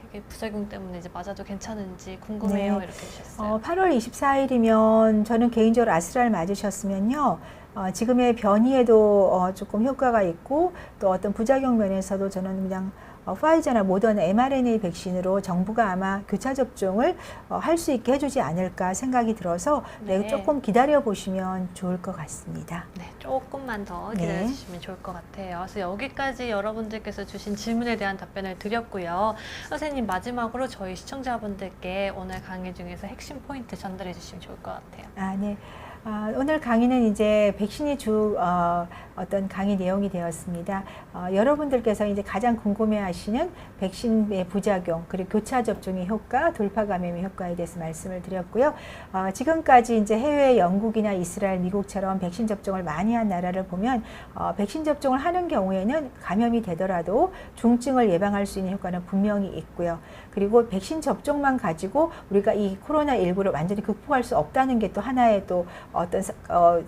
Speaker 1: 이게 부작용 때문에 이제 맞아도 괜찮은지 궁금해요.
Speaker 2: 네.
Speaker 1: 이렇게 해주셨어요.
Speaker 2: 8월 24일이면 저는 개인적으로 아스트라를 맞으셨으면요. 지금의 변이에도 조금 효과가 있고 또 어떤 부작용 면에서도 저는 그냥 파이저나 모더나 mRNA 백신으로 정부가 아마 교차 접종을 할 수 있게 해주지 않을까 생각이 들어서
Speaker 1: 네.
Speaker 2: 조금 기다려 보시면 좋을 것 같습니다.
Speaker 1: 네, 조금만 더
Speaker 2: 네.
Speaker 1: 기다려주시면 좋을 것 같아요. 그래서 여기까지 여러분들께서 주신 질문에 대한 답변을 드렸고요. 선생님, 마지막으로 저희 시청자분들께 오늘 강의 중에서 핵심 포인트 전달해 주시면 좋을 것 같아요.
Speaker 2: 네. 오늘 강의는 이제 백신이 주 어떤 강의 내용이 되었습니다. 여러분들께서 이제 가장 궁금해하시는 백신의 부작용 그리고 교차 접종의 효과, 돌파 감염의 효과에 대해서 말씀을 드렸고요. 지금까지 이제 해외 영국이나 이스라엘, 미국처럼 백신 접종을 많이 한 나라를 보면 백신 접종을 하는 경우에는 감염이 되더라도 중증을 예방할 수 있는 효과는 분명히 있고요. 그리고 백신 접종만 가지고 우리가 이 코로나19를 완전히 극복할 수 없다는 게 또 하나의 또 어떤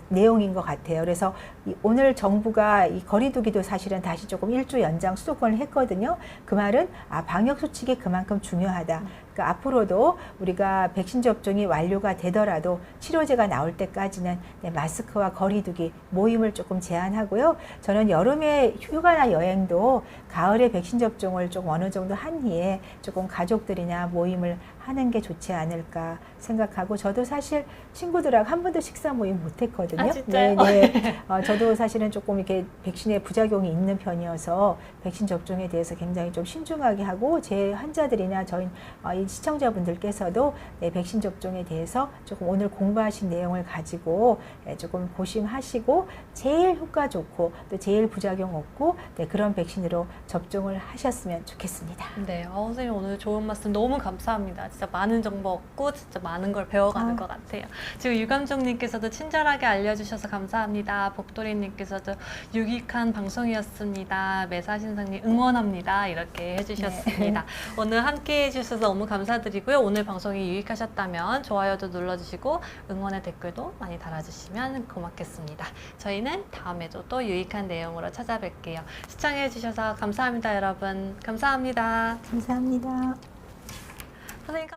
Speaker 2: 내용인 것 같아요. 그래서 오늘 정부가 이 거리두기도 사실은 다시 조금 일주 연장 수도권을 했거든요. 그 말은 방역 수칙이 그만큼 중요하다. 그러니까 앞으로도 우리가 백신 접종이 완료가 되더라도 치료제가 나올 때까지는 마스크와 거리두기, 모임을 조금 제한하고요. 저는 여름에 휴가나 여행도 가을에 백신 접종을 좀 어느 정도 한 뒤에 조금 가족들이나 모임을 하는 게 좋지 않을까 생각하고 저도 사실 친구들하고 한 번도 식사 모임 못 했거든요.
Speaker 1: 진짜요?
Speaker 2: 네. 저도 사실은 조금 이렇게 백신에 부작용이 있는 편이어서 백신 접종에 대해서 굉장히 좀 신중하게 하고 제 환자들이나 저희 이 시청자분들께서도 백신 접종에 대해서 조금 오늘 공부하신 내용을 가지고 조금 고심하시고 제일 효과 좋고 또 제일 부작용 없고 그런 백신으로 접종을 하셨으면 좋겠습니다.
Speaker 1: 네, 선생님 오늘 좋은 말씀 너무 감사합니다. 진짜 많은 정보 얻고 진짜 많은 걸 배워가는 것 같아요. 지금 유감종님께서도 친절하게 알려주셔서 감사합니다. 복도리님께서도 유익한 방송이었습니다. 매사신상님 응원합니다. 이렇게 해주셨습니다.
Speaker 2: 네.
Speaker 1: 오늘 함께 해주셔서 너무 감사드리고요. 오늘 방송이 유익하셨다면 좋아요도 눌러주시고 응원의 댓글도 많이 달아주시면 고맙겠습니다. 저희는 다음에도 또 유익한 내용으로 찾아뵐게요. 시청해주셔서 감사합니다, 여러분. 감사합니다.
Speaker 2: 감사합니다.
Speaker 1: 선생님.